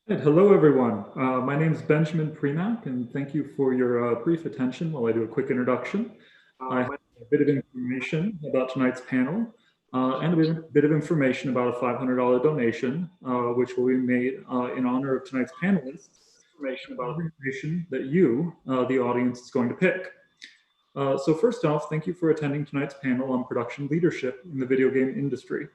Hello, everyone. My name is Benjamin Premack, and thank you for your brief attention while I do a quick introduction. I have a bit of information about tonight's panel and a bit of information about a $500 donation, which will be made in honor of tonight's panelists, information that you, the audience, is going to pick. So first off, thank you for attending tonight's panel on production leadership in the video game industry.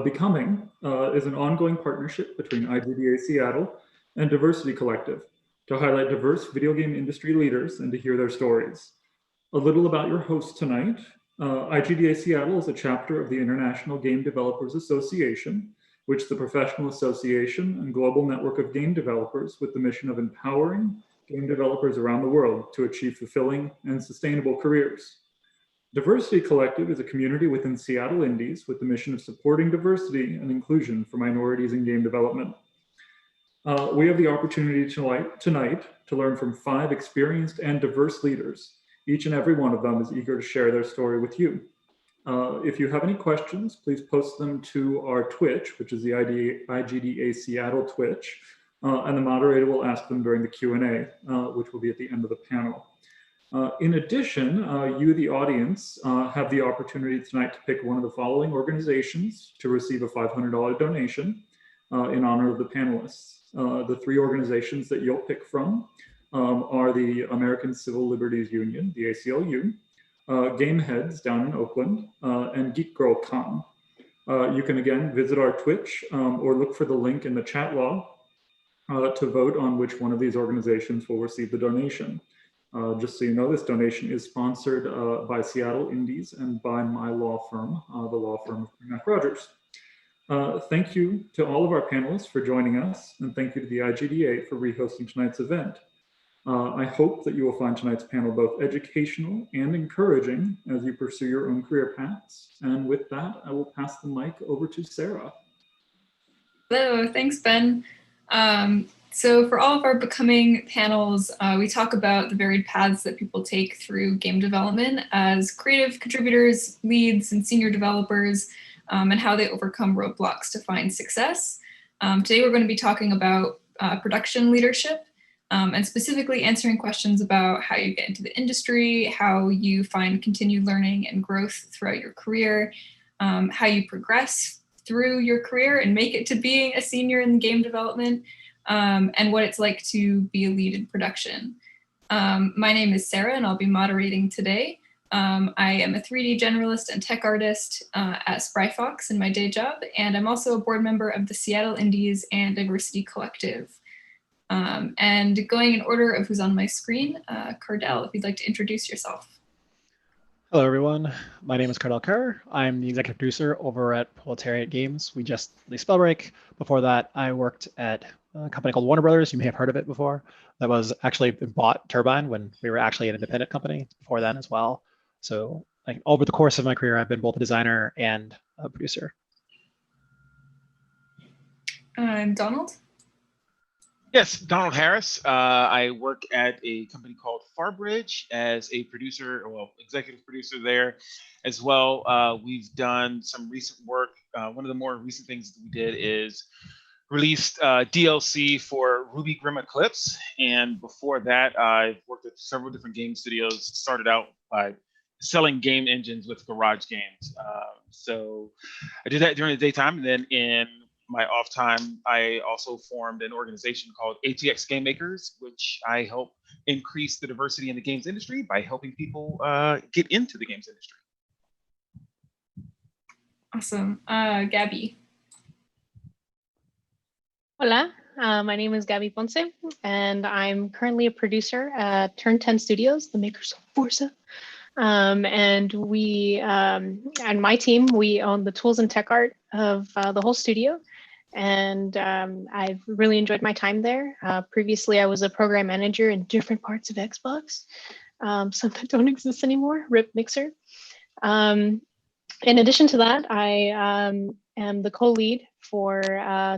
Becoming is an ongoing partnership between IGDA Seattle and Diversity Collective to highlight diverse video game industry leaders and to hear their stories. A little about your host tonight. IGDA Seattle is a chapter of the International Game Developers Association, which is the professional association and global network of game developers with the mission of empowering game developers around the world to achieve fulfilling and sustainable careers. Diversity Collective is a community within Seattle Indies with the mission of supporting diversity and inclusion for minorities in game development. We have the opportunity tonight to learn from 5 experienced and diverse leaders. Each and every one of them is eager to share their story with you. If you have any questions, please post them to our Twitch, which is the IGDA Seattle Twitch, and the moderator will ask them during the Q&A, which will be at the end of the panel. In addition, you, the audience, have the opportunity tonight to pick one of the following organizations to receive a $500 donation in honor of the panelists. The 3 organizations that you'll pick from are the American Civil Liberties Union, the ACLU, Gameheads down in Oakland, and Geek Girl Con. You can again visit our Twitch or look for the link in the chat log to vote on which one of these organizations will receive the donation. Just so you know, this donation is sponsored by Seattle Indies and by my law firm, the law firm of Premack Rogers. Thank you to all of our panelists for joining us, and thank you to the IGDA for rehosting tonight's event. I hope that you will find tonight's panel both educational and encouraging as you pursue your own career paths. And with that, I will pass the mic over to Sarah. Hello, thanks, Ben. So for all of our Becoming panels, we talk about the varied paths that people take through game development as creative contributors, leads, and senior developers, and how they overcome roadblocks to find success. Today we're going to be talking about production leadership, and specifically answering questions about how you get into the industry, how you find continued learning and growth throughout your career, how you progress through your career and make it to being a senior in game development, and what it's like to be a lead in production. My name is Sarah, and I'll be moderating today. I am a 3D generalist and tech artist at Spryfox in my day job, and I'm also a board member of the Seattle Indies and Diversity Collective. And going in order of who's on my screen, Cardell, if you'd like to introduce yourself. Hello, everyone. My name is Cardell Kerr. I'm the executive producer over at Proletariat Games. We just released Spellbreak. Before that, I worked at a company called Warner Brothers. You may have heard of it before. That was actually bought Turbine when we were actually an independent company before then as well. So over the course of my career, I've been both a designer and a producer. Donald? Yes, Donald Harris. I work at a company called FarBridge as a producer, well, executive producer there as well. We've done some recent work. One of the more recent things that we did is released DLC for Ruby Grim Eclipse. And before that, I've worked at several different game studios, started out by selling game engines with Garage Games. So I did that during the daytime. And then in my off time, I also formed an organization called ATX Game Makers, which I help increase the diversity in the games industry by helping people get into the games industry. Awesome. Gabby. Hola, my name is Gabby Ponce, and I'm currently a producer at Turn 10 Studios, the makers of Forza. And we, and my team, we own the tools and tech art of the whole studio. And I've really enjoyed my time there. Previously, I was a program manager in different parts of Xbox, some that don't exist anymore, RIP Mixer. In addition to that, I am the co-lead for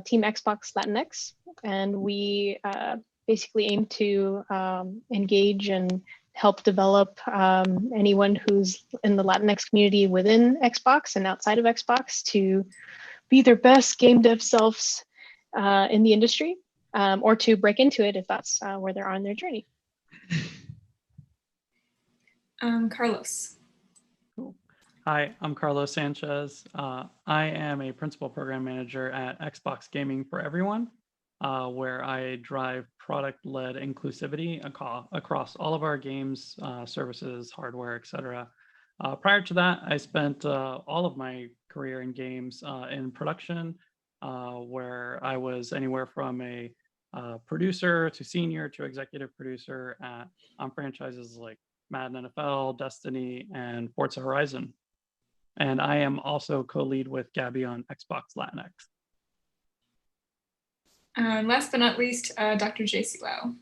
Team Xbox Latinx, and we basically aim to engage and help develop anyone who's in the Latinx community within Xbox and outside of Xbox to be their best game dev selves in the industry. or to break into it if that's where they're on their journey. Carlos. Cool. Hi, I'm Carlos Sanchez. I am a principal program manager at Xbox Gaming for Everyone, where I drive product-led inclusivity across all of our games, services, hardware, etc. Prior to that, I spent all of my career in games in production, where I was anywhere from a producer to senior to executive producer on franchises like Madden NFL, Destiny, and Forza Horizon. And I am also co-lead with Gabby on Xbox Latinx. Last but not least, Dr. JC Lau.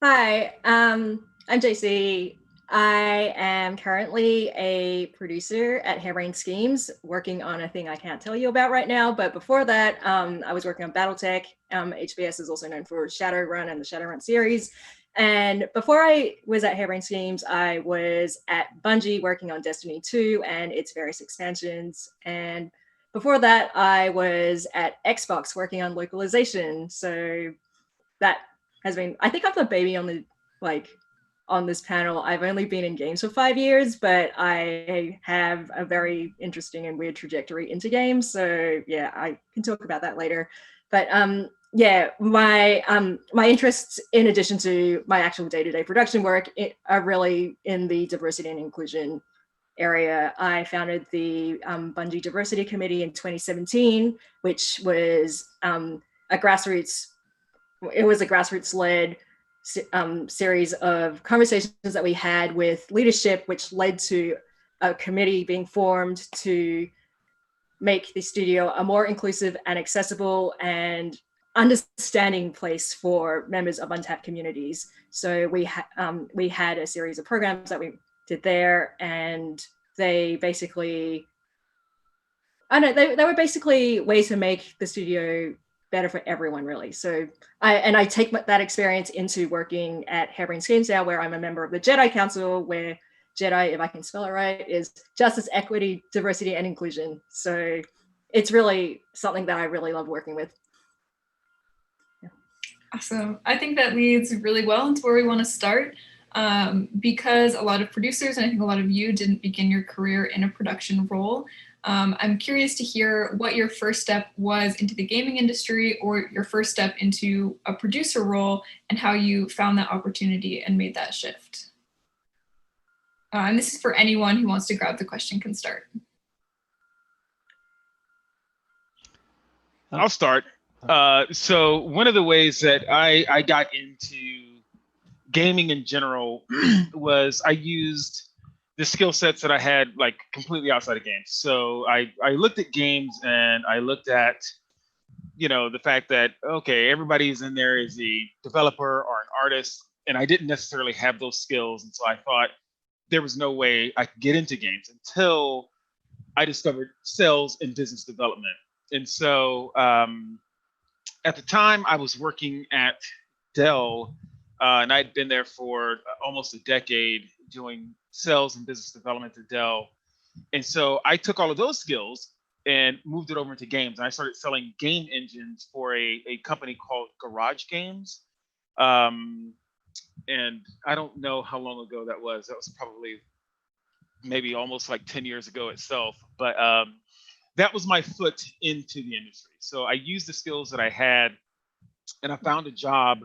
Hi, I'm JC. I am currently a producer at Harebrained Schemes, working on a thing I can't tell you about right now. But before that, I was working on BattleTech. HBS is also known for Shadowrun and the Shadowrun series. And before I was at Harebrained Schemes, I was at Bungie working on Destiny 2 and its various expansions. And before that, I was at Xbox working on localization. So that has been, I think I'm the baby on the, on this panel. I've only been in games for 5 years, but I have a very interesting and weird trajectory into games. So yeah, I can talk about that later. But yeah, my interests, in addition to my actual day-to-day production work, are really in the diversity and inclusion area. I founded the Bungie Diversity Committee in 2017, which was a grassroots-led series of conversations that we had with leadership, which led to a committee being formed to make the studio a more inclusive and accessible and understanding place for members of untapped communities. So we had a series of programs that we did there, and they basically, they were basically ways to make the studio better for everyone, really. So I take that experience into working at Harebrained Schemes now, where I'm a member of the JEDI Council, where JEDI, if I can spell it right, is Justice, Equity, Diversity, and Inclusion. So it's really something that I really love working with. Yeah. Awesome. I think that leads really well into where we want to start, because a lot of producers, and I think a lot of you, didn't begin your career in a production role. I'm curious to hear what your first step was into the gaming industry, or your first step into a producer role, and how you found that opportunity and made that shift. And this is for anyone who wants to grab the question can start. I'll start. So one of the ways that I got into gaming in general was I used the skill sets that I had like completely outside of games. So I looked at games and I looked at, you know, the fact that, okay, everybody's in there as a developer or an artist, and I didn't necessarily have those skills. And so I thought there was no way I could get into games until I discovered sales and business development. And so at the time I was working at Dell, and I'd been there for almost a decade doing sales and business development at Dell. And so I took all of those skills and moved it over into games. And I started selling game engines for a company called Garage Games. And I don't know how long ago that was. That was probably maybe almost like 10 years ago itself. But that was my foot into the industry. So I used the skills that I had, and I found a job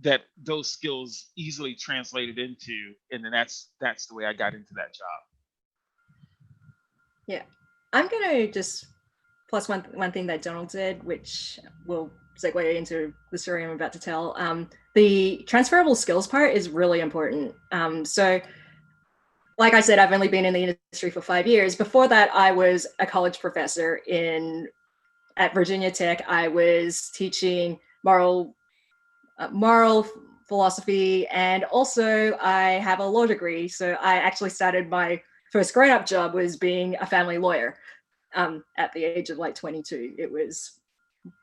that those skills easily translated into, and then that's the way I got into that job. Yeah, I'm gonna just plus one thing that Donald did, which will segue into the story I'm about to tell. The transferable skills part is really important. So like I said, I've only been in the industry for 5 years. Before that, I was a college professor at Virginia Tech. I was teaching moral philosophy, and also I have a law degree. So I actually started my first grown-up job was being a family lawyer at the age of like 22. It was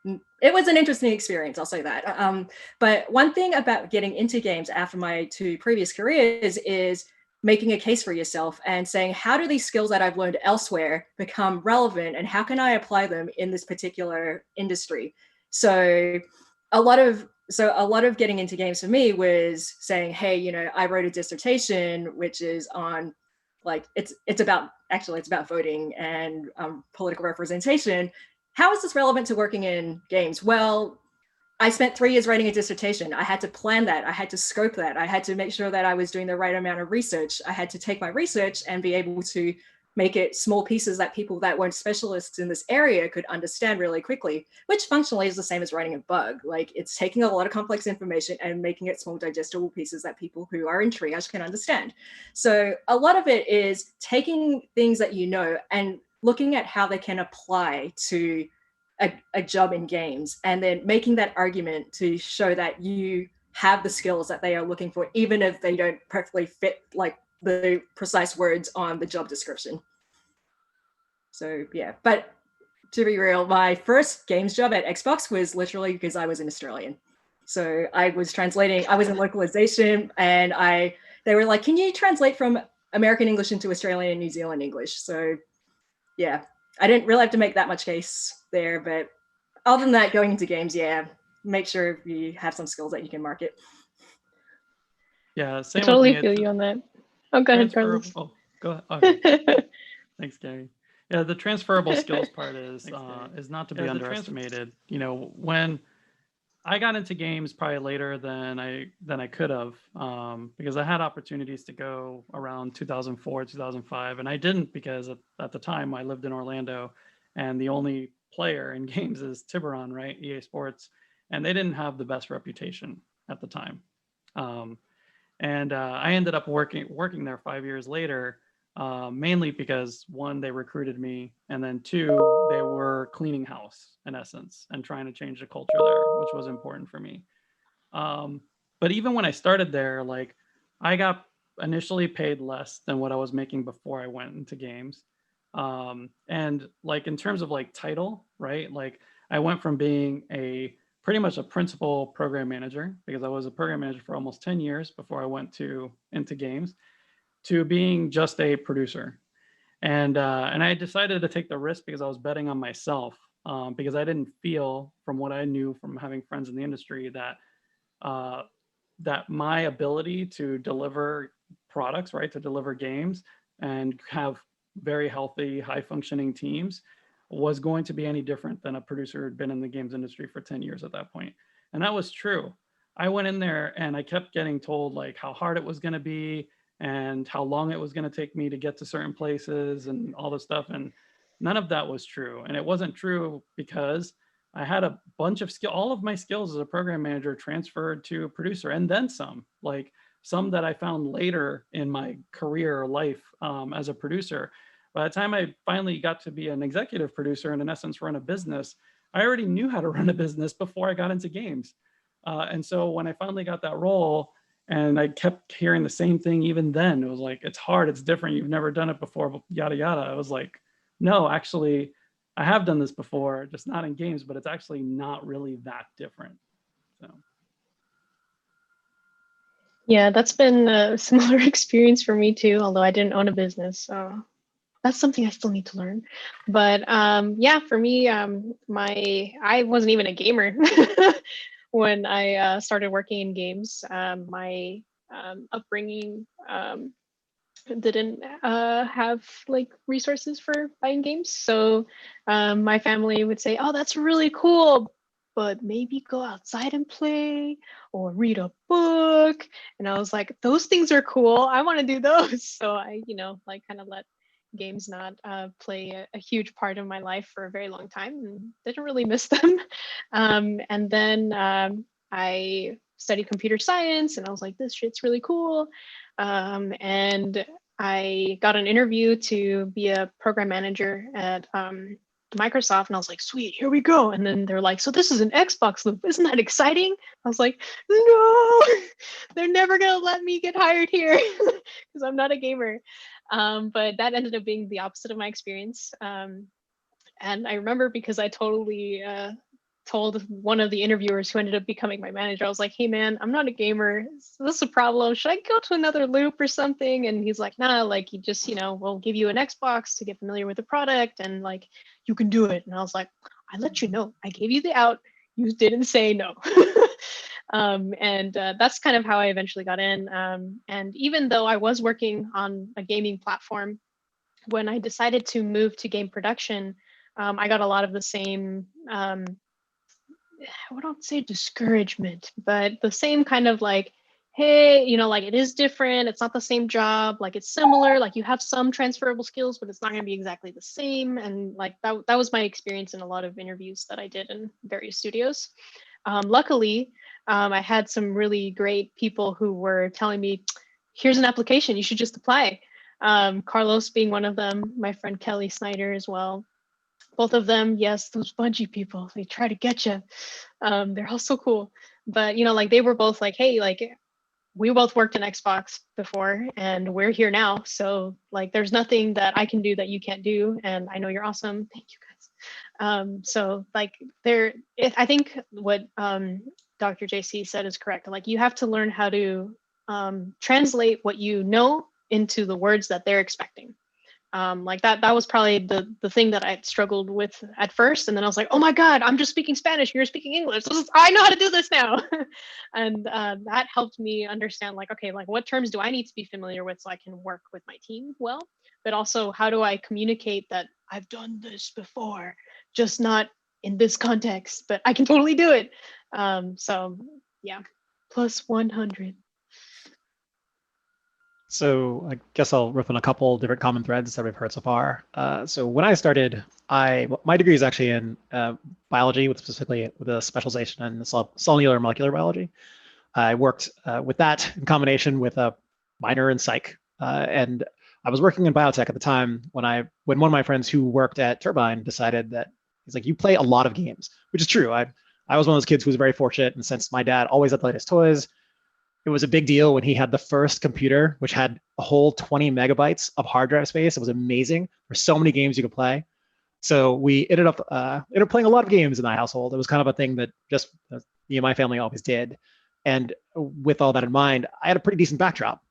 an interesting experience, I'll say that. But one thing about getting into games after my 2 previous careers is making a case for yourself and saying, how do these skills that I've learned elsewhere become relevant, and how can I apply them in this particular industry? So a lot of getting into games for me was saying, hey, you know, I wrote a dissertation which is on, like, it's about voting and political representation. How is this relevant to working in games? Well, I spent 3 years writing a dissertation. I had to plan that. I had to scope that. I had to make sure that I was doing the right amount of research. I had to take my research and be able to make it small pieces that people that weren't specialists in this area could understand really quickly, which functionally is the same as writing a bug. Like, it's taking a lot of complex information and making it small digestible pieces that people who are in triage can understand. So a lot of it is taking things that you know and looking at how they can apply to a job in games, and then making that argument to show that you have the skills that they are looking for, even if they don't perfectly fit like the precise words on the job description. So yeah, but to be real, my first games job at Xbox was literally because I was an Australian. So I was translating, I was in localization, and they were like, can you translate from American English into Australian and New Zealand English? So yeah, I didn't really have to make that much case there, but other than that, going into games, yeah, make sure you have some skills that you can market. Yeah, I same totally with me. feel you on that. Oh, go ahead, Carlos. Oh, go ahead. Okay. Thanks, Gary. Yeah, the transferable skills part is not to be underestimated. You know, when I got into games probably later than I could have, because I had opportunities to go around 2004, 2005, and I didn't because at the time I lived in Orlando, and the only player in games is Tiburon, right? EA Sports, and they didn't have the best reputation at the time. And I ended up working there 5 years later, mainly because one, they recruited me, and then two, they were cleaning house in essence and trying to change the culture there, which was important for me. But even when I started there, like, I got initially paid less than what I was making before I went into games. And like in terms of like title, right? Like, I went from being pretty much a principal program manager, because I was a program manager for almost 10 years before I went into games, to being just a producer. And I decided to take the risk because I was betting on myself, because I didn't feel, from what I knew from having friends in the industry, that my ability to deliver products, right, to deliver games and have very healthy, high functioning teams was going to be any different than a producer who had been in the games industry for 10 years at that point. And that was true. I went in there and I kept getting told like how hard it was going to be and how long it was going to take me to get to certain places and all this stuff. And none of that was true. And it wasn't true because I had a bunch of all of my skills as a program manager transferred to a producer, and then some, like some that I found later in my career or life as a producer. By the time I finally got to be an executive producer and in essence run a business, I already knew how to run a business before I got into games. And so when I finally got that role, and I kept hearing the same thing even then, it was like, it's hard, it's different, you've never done it before, yada, yada. I was like, no, actually, I have done this before, just not in games, but it's actually not really that different. So. Yeah, that's been a similar experience for me too, although I didn't own a business. So that's something I still need to learn. But yeah, for me, I wasn't even a gamer when I started working in games. My upbringing didn't have like resources for buying games. So my family would say, oh, that's really cool, but maybe go outside and play or read a book. And I was like, those things are cool. I want to do those. So I, like kind of let games not play a huge part of my life for a very long time and didn't really miss them. And then I studied computer science and I was like, this shit's really cool. And I got an interview to be a program manager at Microsoft, and I was like, sweet, here we go. And then they're like, so this is an Xbox loop, isn't that exciting? I was like, no, they're never gonna let me get hired here because I'm not a gamer. But that ended up being the opposite of my experience. And I remember because I totally told one of the interviewers who ended up becoming my manager, I was like, hey man, I'm not a gamer. So this is a problem. Should I go to another loop or something? And he's like, nah, like you just, we'll give you an Xbox to get familiar with the product and like, you can do it. And I was like, I let you know, I gave you the out. you didn't say no. And that's kind of how I eventually got in. And even though I was working on a gaming platform, when I decided to move to game production, I got a lot of the same, I wouldn't say discouragement, but the same kind of like, hey, you know, like it is different. It's not the same job. Like it's similar. Like you have some transferable skills, but it's not going to be exactly the same. And like that was my experience in a lot of interviews that I did in various studios. Luckily, I had some really great people who were telling me, here's an application, you should just apply. Carlos being one of them, my friend Kelly Snyder as well. Both of them, yes, those Bungie people, they try to get you. They're all so cool. But, you know, like they were both like, hey, like we both worked in Xbox before and we're here now. So like, there's nothing that I can do that you can't do. And I know you're awesome. Thank you guys. So like I think what Dr. JC said is correct. Like you have to learn how to translate what you know into the words that they're expecting. Like that was probably the thing that I struggled with at first. And then I was like, oh my God, I'm just speaking Spanish. You're speaking English. I know how to do this now. And that helped me understand like, okay, like what terms do I need to be familiar with so I can work with my team well, but also how do I communicate that I've done this before, just not in this context, but I can totally do it. So yeah, plus 100. So I guess I'll riff on a couple different common threads that we've heard so far. So when I started, my degree is actually in biology, specifically with a specialization in cellular and molecular biology. I worked with that in combination with a minor in psych, and I was working in biotech at the time when one of my friends who worked at Turbine decided that he's like, you play a lot of games, which is true. I was one of those kids who was very fortunate, and since my dad always had the latest toys, it was a big deal when he had the first computer, which had a whole 20 megabytes of hard drive space. It was amazing. There's so many games you could play. So we ended up playing a lot of games in my household. It was kind of a thing that just me and my family always did. And with all that in mind, I had a pretty decent backdrop.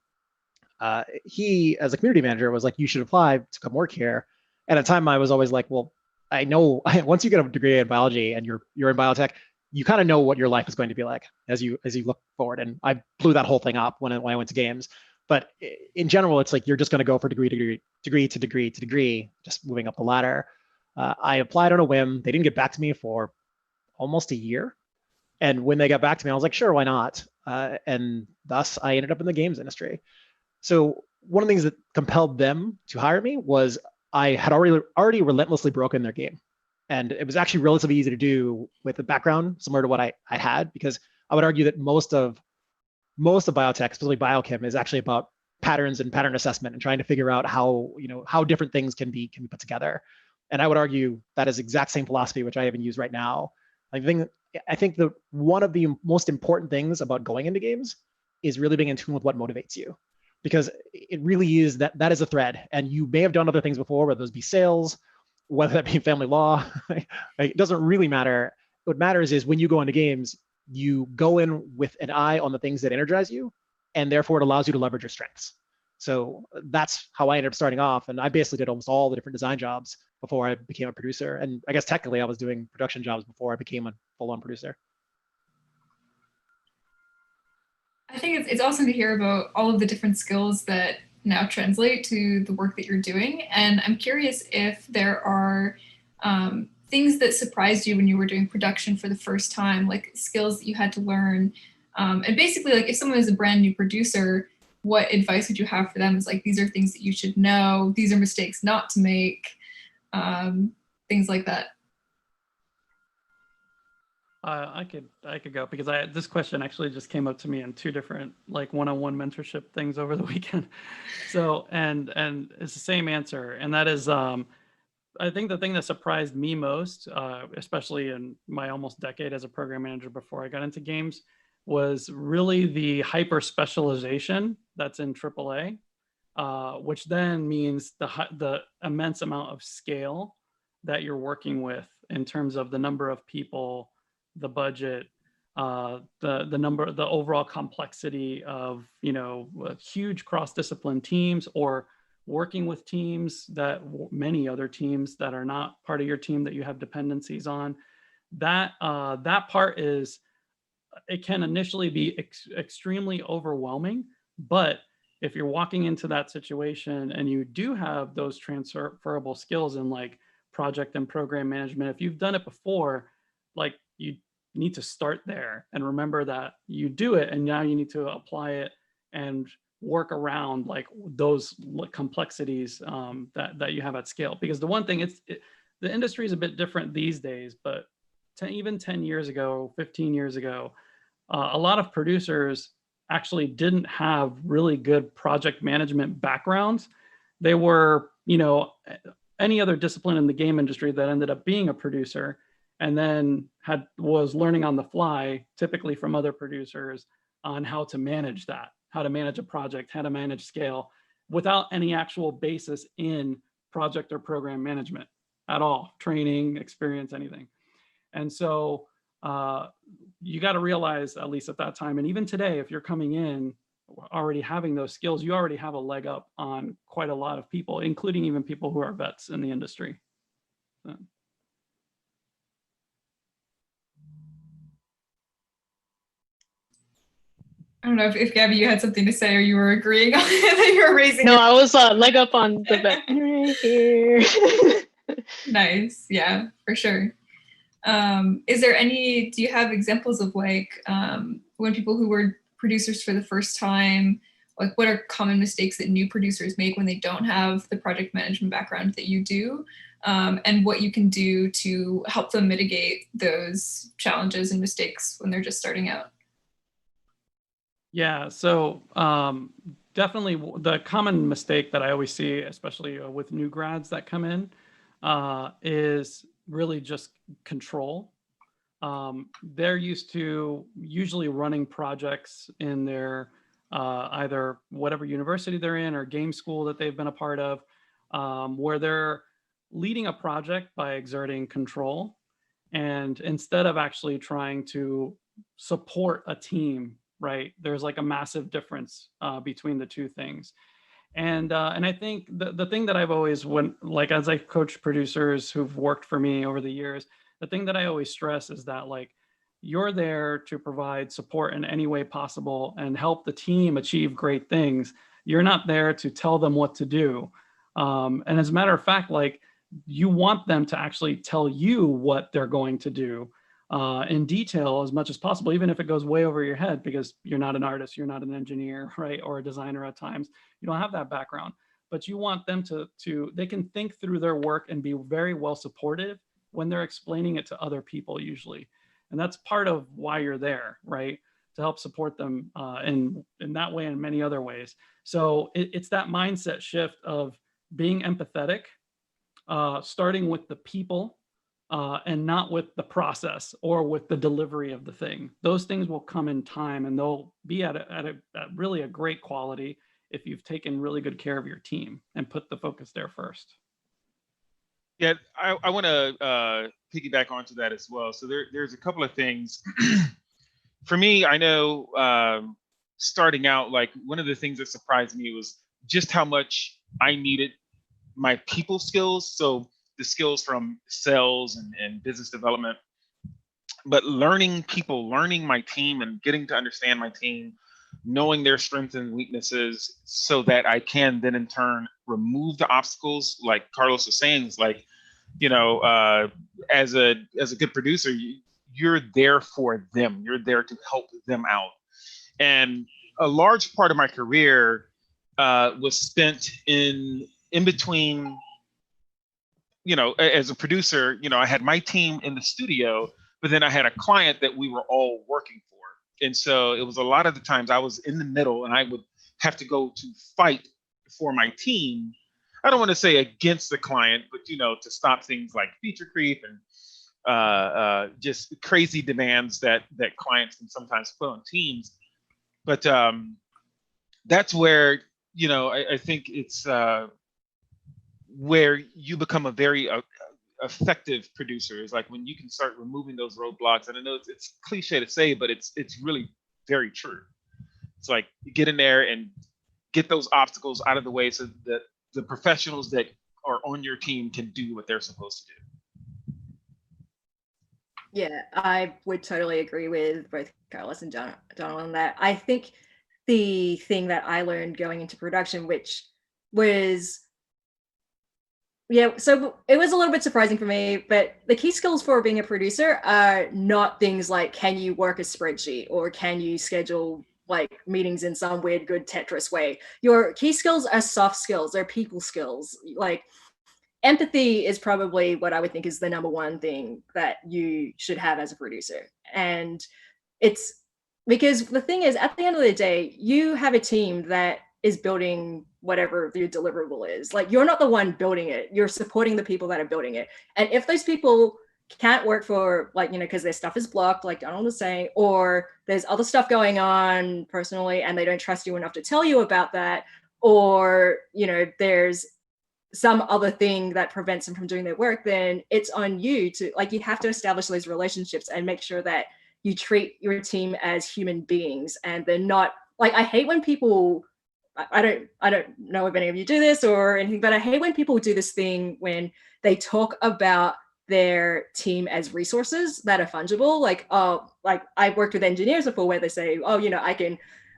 He, as a community manager, was like, you should apply to come work here. And at the time, I was always like, well, I know once you get a degree in biology and you're in biotech, you kind of know what your life is going to be like as you look forward. And I blew that whole thing up when I went to games. But in general, it's like you're just going to go for degree to degree, just moving up the ladder. I applied on a whim. They didn't get back to me for almost a year. And when they got back to me, I was like, sure, why not? And thus, I ended up in the games industry. So one of the things that compelled them to hire me was I had already relentlessly broken their game. And it was actually relatively easy to do with a background similar to what I had, because I would argue that most of biotech, especially biochem, is actually about patterns and pattern assessment and trying to figure out how different things can be put together. And I would argue that is the exact same philosophy which I even use right now. I think that one of the most important things about going into games is really being in tune with what motivates you, because it really is that is a thread. And you may have done other things before, whether those be sales, whether that be family law, it doesn't really matter. What matters is when you go into games, you go in with an eye on the things that energize you, and therefore it allows you to leverage your strengths. So that's how I ended up starting off. And I basically did almost all the different design jobs before I became a producer. And I guess technically I was doing production jobs before I became a full-on producer. I think it's awesome to hear about all of the different skills that now translate to the work that you're doing. And I'm curious if there are things that surprised you when you were doing production for the first time, like skills that you had to learn. And basically, like if someone is a brand new producer, what advice would you have for them? Is like, these are things that you should know. These are mistakes not to make, things like that. I could go because this question actually just came up to me in two different like one-on-one mentorship things over the weekend. So and it's the same answer, and that is I think the thing that surprised me most, especially in my almost decade as a program manager before I got into games, was really the hyper specialization that's in AAA, which then means the immense amount of scale that you're working with in terms of the number of people, the budget, the overall complexity of huge cross-discipline teams, or working with teams many other teams that are not part of your team that you have dependencies on. that that part is, it can initially be extremely overwhelming, but if you're walking into that situation and you do have those transferable skills in like project and program management, if you've done it before, like you need to start there and remember that you do it and now you need to apply it and work around like those complexities that you have at scale. Because the one thing, the industry is a bit different these days, but even 10 years ago, 15 years ago, a lot of producers actually didn't have really good project management backgrounds. They were, you know, any other discipline in the game industry that ended up being a producer and then was learning on the fly, typically from other producers, on how to manage that, how to manage a project, how to manage scale, without any actual basis in project or program management at all, training, experience, anything. And so you got to realize, at least at that time, and even today, if you're coming in already having those skills, you already have a leg up on quite a lot of people, including even people who are vets in the industry. So. I don't know if Gabby, you had something to say or you were agreeing on it, that you were raising. No, I was leg up on the vet right here. Nice, yeah, for sure. Is there any, do you have examples of like when people who were producers for the first time, like what are common mistakes that new producers make when they don't have the project management background that you do, and what you can do to help them mitigate those challenges and mistakes when they're just starting out? Yeah, so definitely the common mistake that I always see, especially with new grads that come in, is really just control. They're used to usually running projects in their either whatever university they're in or game school that they've been a part of, where they're leading a project by exerting control. And instead of actually trying to support a team, right, there's like a massive difference between the two things. And I think the thing that I've always, like as I coach producers who've worked for me over the years, the thing that I always stress is that like you're there to provide support in any way possible and help the team achieve great things. You're not there to tell them what to do. And as a matter of fact, like you want them to actually tell you what they're going to do in detail as much as possible, even if it goes way over your head, because you're not an artist, you're not an engineer, right? Or a designer at times. You don't have that background, but you want them to they can think through their work and be very well supportive when they're explaining it to other people usually. And that's part of why you're there, right? To help support them in that way and many other ways. So it's that mindset shift of being empathetic, starting with the people and not with the process or with the delivery of the thing. Those things will come in time and they'll be at really a great quality if you've taken really good care of your team and put the focus there first. Yeah, I want to piggyback onto that as well. So there's a couple of things. For me, I know starting out, like one of the things that surprised me was just how much I needed my people skills. So the skills from sales and business development, but learning people, learning my team and getting to understand my team, knowing their strengths and weaknesses so that I can then in turn remove the obstacles. Like Carlos was saying, is like, you know, as a good producer, you're there for them. You're there to help them out. And a large part of my career was spent in between, you know, as a producer, you know, I had my team in the studio, but then I had a client that we were all working for. And so it was a lot of the times I was in the middle and I would have to go to fight for my team. I don't want to say against the client, but, you know, to stop things like feature creep and just crazy demands that clients can sometimes put on teams. But that's where, you know, I think it's where you become a very effective producer, is like when you can start removing those roadblocks. And I know it's cliche to say, but it's really very true. It's like you get in there and get those obstacles out of the way so that the professionals that are on your team can do what they're supposed to do. Yeah, I would totally agree with both Carlos and Donald on that. I think the thing that I learned going into production, which was, yeah, so it was a little bit surprising for me, but the key skills for being a producer are not things like, can you work a spreadsheet or can you schedule like meetings in some weird, good Tetris way? Your key skills are soft skills, they're people skills. Like, empathy is probably what I would think is the number one thing that you should have as a producer. And it's because the thing is, at the end of the day, you have a team that is building whatever your deliverable is. Like, you're not the one building it, you're supporting the people that are building it. And if those people can't work for, like, because their stuff is blocked, like Donald was saying, or there's other stuff going on personally and they don't trust you enough to tell you about that, or there's some other thing that prevents them from doing their work, then it's on you to, like, you have to establish those relationships and make sure that you treat your team as human beings. And they're not, like, I hate when people, I don't know if any of you do this or anything, but I hate when people do this thing when they talk about their team as resources that are fungible. Like, oh, like I've worked with engineers before where they say, oh,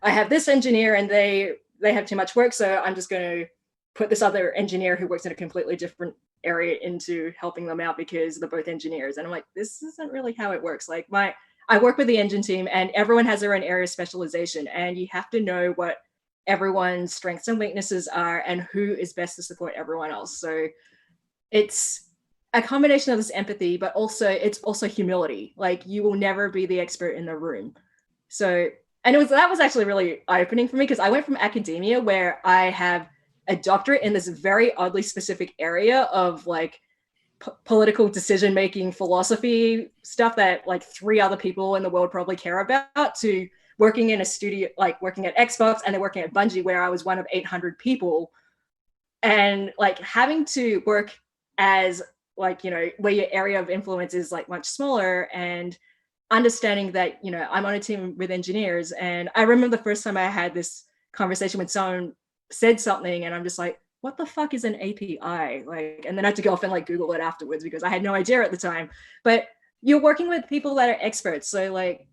I have this engineer and they have too much work, so I'm just going to put this other engineer who works in a completely different area into helping them out because they're both engineers. And I'm like, this isn't really how it works. Like, I work with the engine team and everyone has their own area of specialization, and you have to know what everyone's strengths and weaknesses are and who is best to support everyone else. So it's a combination of this empathy, but also it's also humility. Like, you will never be the expert in the room. So, and that was actually really eye-opening for me, because I went from academia where I have a doctorate in this very oddly specific area of like political decision-making philosophy stuff that like 3 other people in the world probably care about, to working in a studio, like working at Xbox and then working at Bungie where I was one of 800 people, and like having to work as like, where your area of influence is like much smaller, and understanding that, I'm on a team with engineers. And I remember the first time I had this conversation with someone said something and I'm just like, what the fuck is an API? Like, and then I had to go off and like Google it afterwards because I had no idea at the time. But you're working with people that are experts, so like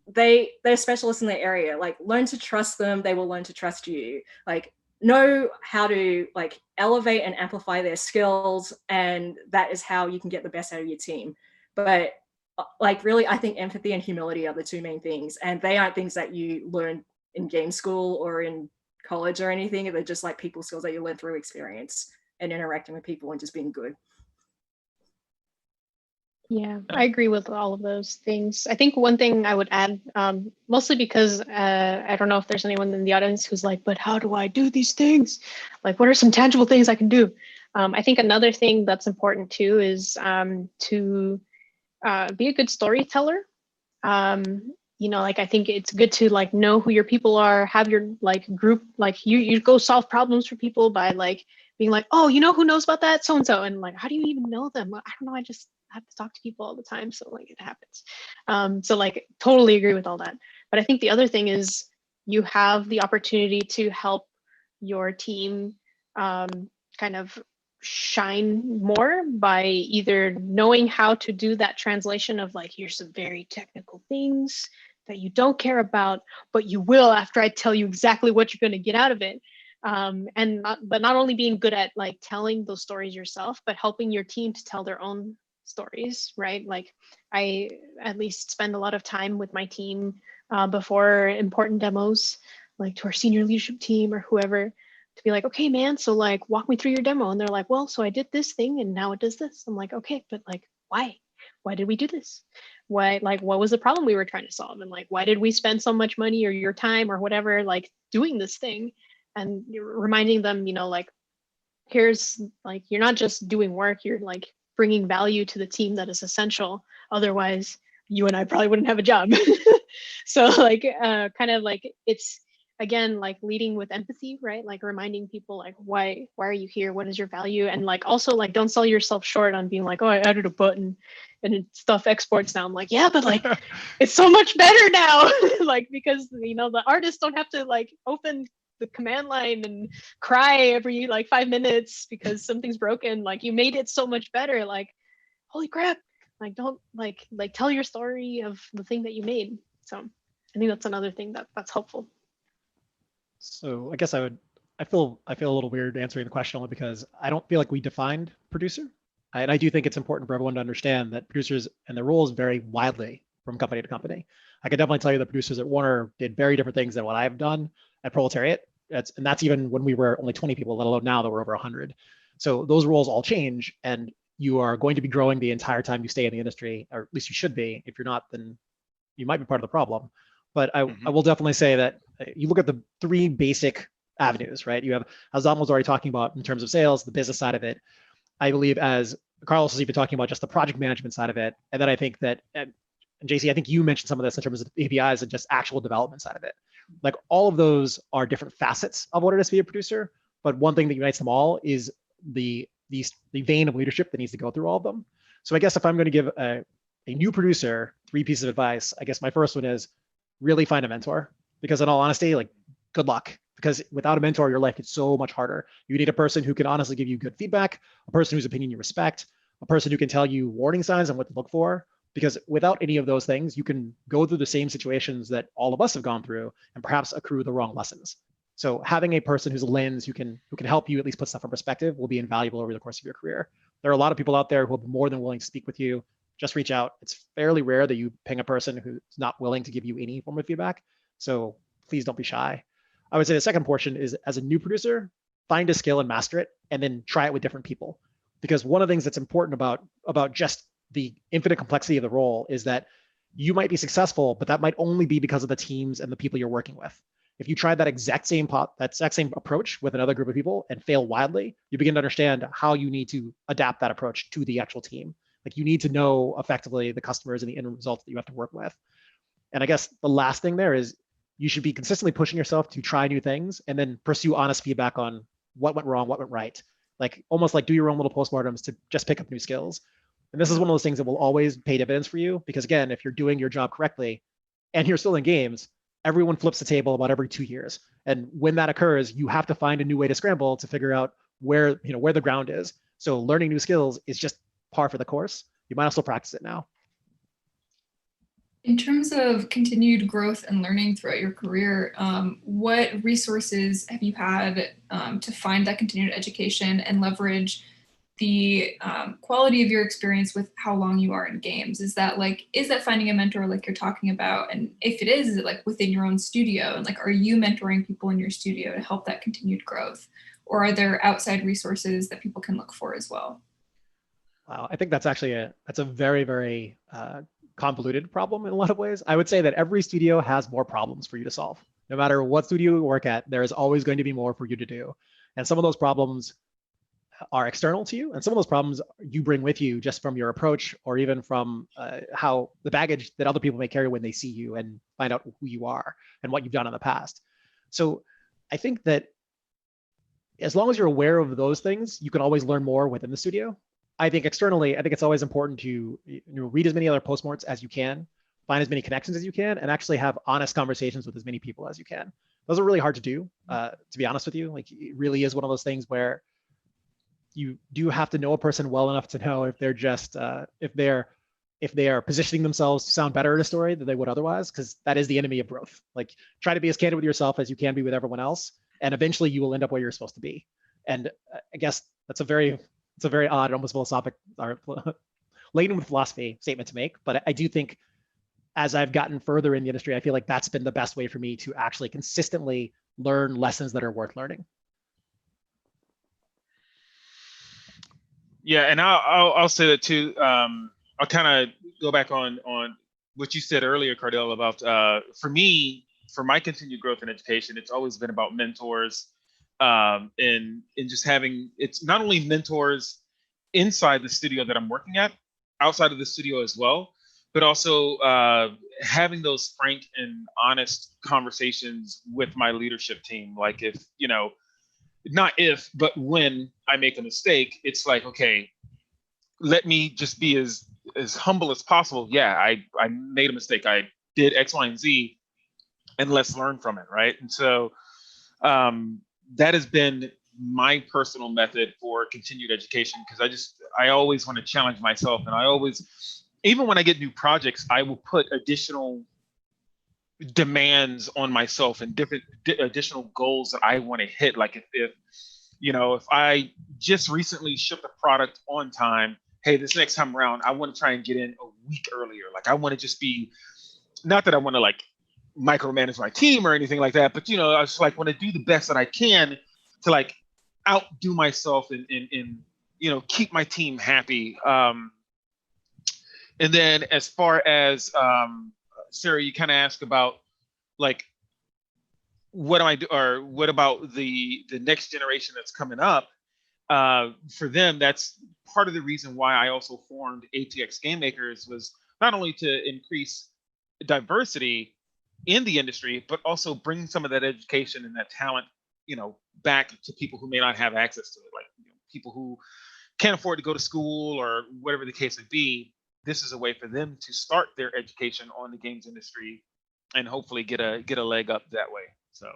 they're specialists in their area. Like, learn to trust them, they will learn to trust you. Like, know how to like elevate and amplify their skills, and that is how you can get the best out of your team. But like, really, I think empathy and humility are the 2 main things, and they aren't things that you learn in game school or in college or anything. They're just like people skills that you learn through experience and interacting with people and just being good. Yeah, I agree with all of those things. I think one thing I would add, mostly because I don't know if there's anyone in the audience who's like, but how do I do these things? Like, what are some tangible things I can do? I think another thing that's important too is to be a good storyteller. Like, I think it's good to like know who your people are, have your like group, like you go solve problems for people by like being like, oh, who knows about that? So-and-so. And like, how do you even know them? I don't know. I just have to talk to people all the time. So like, it happens. So like, totally agree with all that. But I think the other thing is you have the opportunity to help your team kind of shine more by either knowing how to do that translation of like, here's some very technical things that you don't care about, but you will after I tell you exactly what you're going to get out of it. But not only being good at like telling those stories yourself, but helping your team to tell their own stories, right? Like, I at least spend a lot of time with my team before important demos, like to our senior leadership team or whoever, to be like, okay, man, so like walk me through your demo. And they're like, well, so I did this thing and now it does this. I'm like, okay, but like, why? Why did we do this? Why, like, what was the problem we were trying to solve? And like, why did we spend so much money or your time or whatever, like doing this thing? And you're reminding them, like, here's like, you're not just doing work, you're like bringing value to the team that is essential. Otherwise, you and I probably wouldn't have a job. So like, kind of like, it's, again, like leading with empathy, right? Like reminding people like, why are you here? What is your value? And like, also like, don't sell yourself short on being like, oh, I added a button and stuff exports now. I'm like, yeah, but like, it's so much better now. Like, because, the artists don't have to like open the command line and cry every like 5 minutes because something's broken. Like, you made it so much better. Like, holy crap. Like, don't like tell your story of the thing that you made. So I think that's another thing that's helpful. So I guess I feel a little weird answering the question only because I don't feel like we defined producer. And I do think it's important for everyone to understand that producers and their roles vary widely from company to company. I can definitely tell you the producers at Warner did very different things than what I've done at Proletariat. And that's even when we were only 20 people, let alone now that we're over 100. So those roles all change, and you are going to be growing the entire time you stay in the industry, or at least you should be. If you're not, then you might be part of the problem. But I will definitely say that you look at the three basic avenues, right? You have, as Dom was already talking about in terms of sales, the business side of it. I believe as Carlos was even talking about just the project management side of it. And then I think that, and JC, I think you mentioned some of this in terms of APIs and just actual development side of it. Like all of those are different facets of what it is to be a producer. But one thing that unites them all is the vein of leadership that needs to go through all of them. So I guess if I'm going to give a new producer 3 pieces of advice, I guess my first one is really find a mentor, because in all honesty, like good luck, because without a mentor, your life gets so much harder. You need a person who can honestly give you good feedback, a person whose opinion you respect, a person who can tell you warning signs and what to look for, because without any of those things, you can go through the same situations that all of us have gone through and perhaps accrue the wrong lessons. So having a person who's a lens who can help you at least put stuff in perspective will be invaluable over the course of your career. There are a lot of people out there who will be more than willing to speak with you. Just reach out. It's fairly rare that you ping a person who's not willing to give you any form of feedback. So please don't be shy. I would say the second portion is, as a new producer, find a skill and master it, and then try it with different people. Because one of the things that's important about just the infinite complexity of the role is that you might be successful, but that might only be because of the teams and the people you're working with. If you try that exact same approach with another group of people and fail wildly, you begin to understand how you need to adapt that approach to the actual team. Like you need to know effectively the customers and the end results that you have to work with. And I guess the last thing there is you should be consistently pushing yourself to try new things and then pursue honest feedback on what went wrong, what went right. Like almost like do your own little postmortems to just pick up new skills. And this is one of those things that will always pay dividends for you, because again, if you're doing your job correctly and you're still in games, everyone flips the table about every 2 years. And when that occurs, you have to find a new way to scramble to figure out where the ground is. So learning new skills is just par for the course. You might also practice it now. In terms of continued growth and learning throughout your career, what resources have you had to find that continued education and leverage the quality of your experience with how long you are in games? Is that finding a mentor like you're talking about? And if it is it like within your own studio? And like, are you mentoring people in your studio to help that continued growth? Or are there outside resources that people can look for as well? Wow, I think that's actually a very, very convoluted problem in a lot of ways. I would say that every studio has more problems for you to solve. No matter what studio you work at, there is always going to be more for you to do. And some of those problems are external to you, and some of those problems you bring with you just from your approach, or even from how the baggage that other people may carry when they see you and find out who you are and what you've done in the past. So I think that as long as you're aware of those things, you can always learn more within the studio. I think externally, I think it's always important to read as many other postmorts as you can, find as many connections as you can, and actually have honest conversations with as many people as you can. Those are really hard to do, to be honest with you. Like it really is one of those things where you do have to know a person well enough to know if they're just if they are positioning themselves to sound better in a story than they would otherwise, because that is the enemy of growth. Like try to be as candid with yourself as you can be with everyone else, and eventually you will end up where you're supposed to be. And I guess it's a very odd, almost philosophic, or laden with philosophy statement to make. But I do think as I've gotten further in the industry, I feel like that's been the best way for me to actually consistently learn lessons that are worth learning. Yeah, and I'll say that too. I'll kind of go back on what you said earlier, Cardell, about for me, for my continued growth in education, it's always been about mentors, and just having, it's not only mentors inside the studio that I'm working at, outside of the studio as well, but also having those frank and honest conversations with my leadership team. Like if, not if, but when I make a mistake, it's like, okay, let me just be as humble as possible. Yeah, I made a mistake. I did X, Y, and Z, and let's learn from it, right? And so that has been my personal method for continued education, because I always want to challenge myself, and I always even when I get new projects, I will put additional demands on myself and different additional goals that I want to hit. Like if I just recently shipped a product on time, hey, this next time around, I want to try and get in a week earlier. Like I want to just be, not that I want to like micromanage my team or anything like that, but I just like want to do the best that I can to like outdo myself and keep my team happy. And then as far as Sarah, you kind of asked about like what about the next generation that's coming up. For them, that's part of the reason why I also formed ATX Game Makers, was not only to increase diversity in the industry, but also bring some of that education and that talent, back to people who may not have access to it, like people who can't afford to go to school or whatever the case may be. This is a way for them to start their education on the games industry and hopefully get a leg up that way. So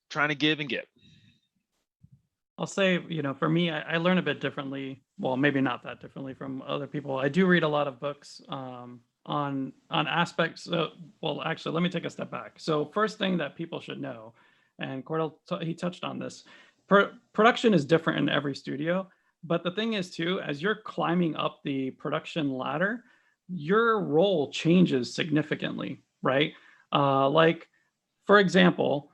trying to give and get. I'll say, for me, I learn a bit differently. Well, maybe not that differently from other people. I do read a lot of books on aspects. Well, actually, let me take a step back. So first thing that people should know, and Cardell, he touched on this, production is different in every studio. But the thing is too, as you're climbing up the production ladder, your role changes significantly, right? Like, for example,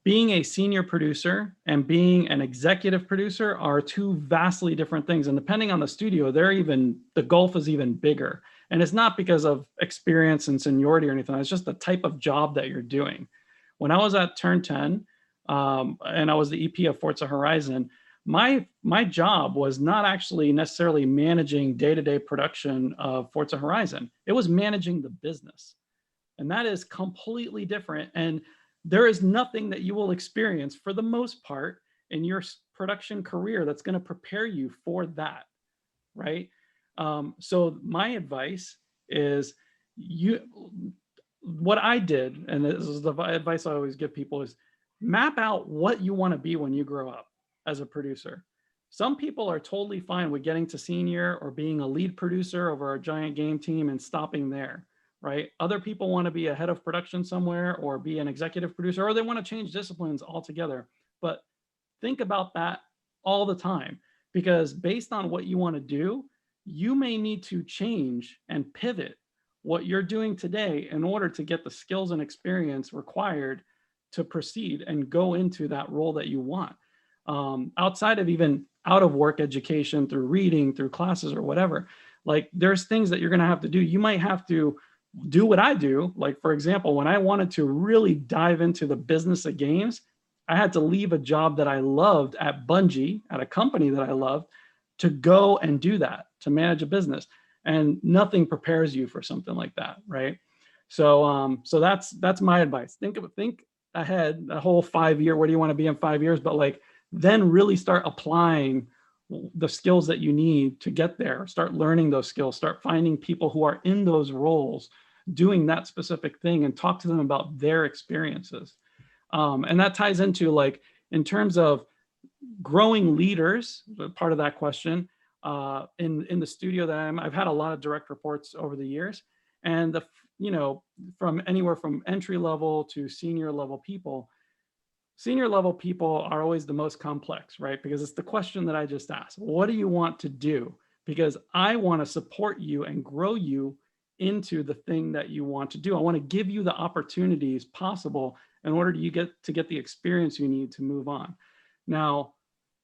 being a senior producer and being an executive producer are two vastly different things. And depending on the studio, the gulf is even bigger. And it's not because of experience and seniority or anything. It's just the type of job that you're doing. When I was at Turn 10, and I was the EP of Forza Horizon, my job was not actually necessarily managing day-to-day production of Forza Horizon. It was managing the business. And that is completely different. And there is nothing that you will experience for the most part in your production career that's going to prepare you for that, right? So my advice is what I did, and this is the advice I always give people, is map out what you want to be when you grow up as a producer. Some people are totally fine with getting to senior or being a lead producer over a giant game team and stopping there, right? Other people want to be a head of production somewhere or be an executive producer, or they want to change disciplines altogether. But think about that all the time, because based on what you want to do, you may need to change and pivot what you're doing today in order to get the skills and experience required to proceed and go into that role that you want. Outside of even out of work education, through reading, through classes or whatever, like there's things that you're going to have to do. You might have to do what I do. Like, for example, when I wanted to really dive into the business of games, I had to leave a job that I loved at Bungie, at a company that I loved, to go and do that, to manage a business. And nothing prepares you for something like that, right? So that's my advice. Think ahead, a whole 5 year, where do you want to be in 5 years? But like, then really start applying the skills that you need to get there. Start learning those skills, start finding people who are in those roles doing that specific thing and talk to them about their experiences. And that ties into, like, in terms of growing leaders, part of that question, in the studio that I've had a lot of direct reports over the years, and from anywhere from entry level to senior level people. Senior level people are always the most complex, right? Because it's the question that I just asked. What do you want to do? Because I want to support you and grow you into the thing that you want to do. I want to give you the opportunities possible in order to get the experience you need to move on. Now,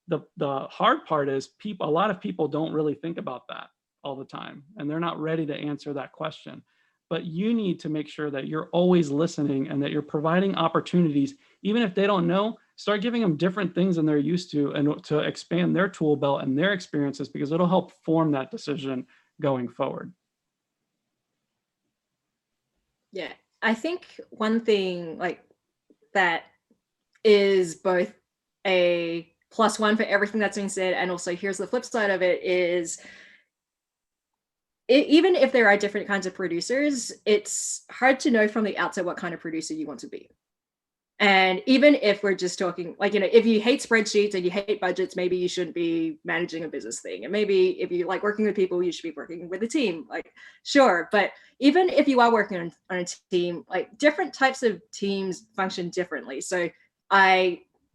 the hard part is a lot of people don't really think about that all the time, and they're not ready to answer that question. But you need to make sure that you're always listening and that you're providing opportunities. Even if they don't know, start giving them different things than they're used to, and to expand their tool belt and their experiences, because it'll help form that decision going forward. Yeah, I think one thing like that is both a +1 for everything that's being said, and also here's the flip side of it is, even if there are different kinds of producers, it's hard to know from the outset what kind of producer you want to be. And even if we're just talking, like, if you hate spreadsheets and you hate budgets, maybe you shouldn't be managing a business thing. And maybe if you like working with people, you should be working with a team, like, sure. But even if you are working on a team, like, different types of teams function differently. So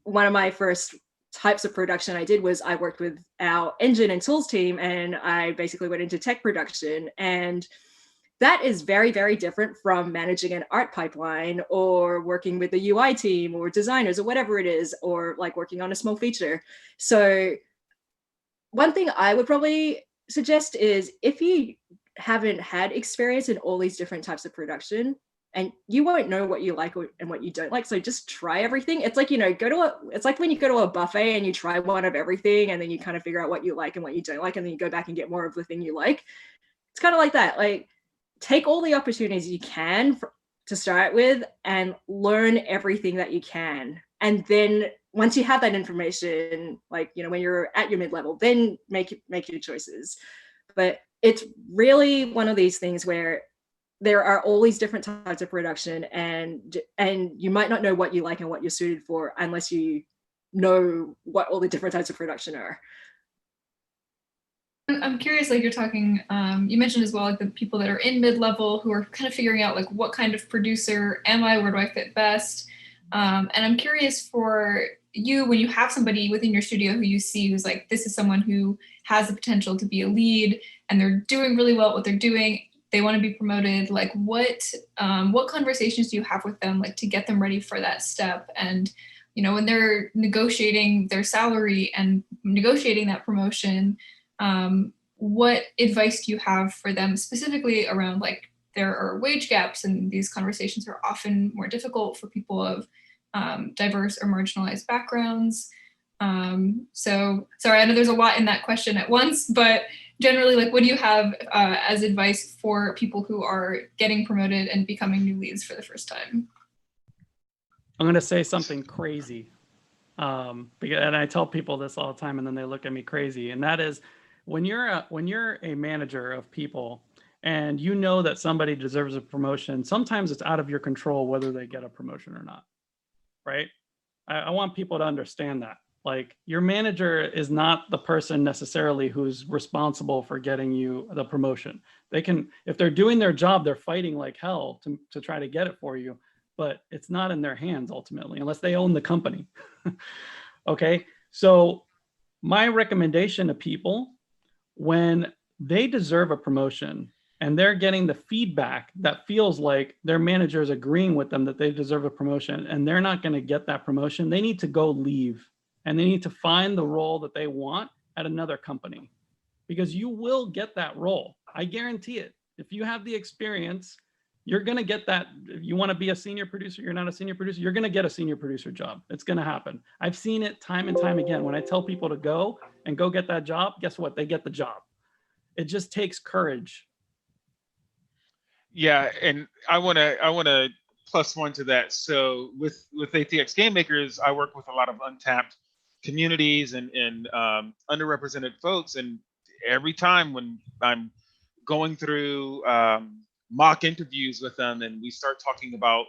one of my first types of production I did was I worked with our engine and tools team, and I basically went into tech production. And that is very, very different from managing an art pipeline or working with the UI team or designers or whatever it is, or like working on a small feature. So one thing I would probably suggest is, if you haven't had experience in all these different types of production, and you won't know what you like and what you don't like, so just try everything. It's like, it's like when you go to a buffet and you try one of everything, and then you kind of figure out what you like and what you don't like, and then you go back and get more of the thing you like. It's kind of like that. Like, take all the opportunities you can to start with and learn everything that you can. And then once you have that information, like, when you're at your mid-level, then make your choices. But it's really one of these things where there are all these different types of production, and you might not know what you like and what you're suited for unless you know what all the different types of production are. I'm curious, like, you're talking, you mentioned as well, like, the people that are in mid-level who are kind of figuring out, like, what kind of producer am I, where do I fit best? And I'm curious for you, when you have somebody within your studio who you see who's like, this is someone who has the potential to be a lead and they're doing really well at what they're doing, they want to be promoted, like, what conversations do you have with them, like, to get them ready for that step? And, when they're negotiating their salary and negotiating that promotion, what advice do you have for them specifically around, like, there are wage gaps, and these conversations are often more difficult for people of diverse or marginalized backgrounds. So sorry, I know there's a lot in that question at once, but generally, like, what do you have as advice for people who are getting promoted and becoming new leads for the first time? I'm going to say something crazy. And I tell people this all the time, and then they look at me crazy. And that is, when you're a manager of people and you know that somebody deserves a promotion, sometimes it's out of your control whether they get a promotion or not, right? I want people to understand that. Like, your manager is not the person necessarily who's responsible for getting you the promotion. They can, if they're doing their job, they're fighting like hell to try to get it for you, but it's not in their hands ultimately, unless they own the company. Okay, so my recommendation to people, when they deserve a promotion and they're getting the feedback that feels like their manager is agreeing with them that they deserve a promotion and they're not going to get that promotion, they need to go leave and they need to find the role that they want at another company, because you will get that role. I guarantee it. If you have the experience, you're going to get that. If you want to be a senior producer, you're not a senior producer, you're going to get a senior producer job. It's going to happen. I've seen it time and time again. When I tell people to go get that job, guess what? They get the job. It just takes courage. Yeah, and I want to plus one to that. So with ATX Game Makers, I work with a lot of untapped communities and underrepresented folks, and every time when I'm going through mock interviews with them and we start talking about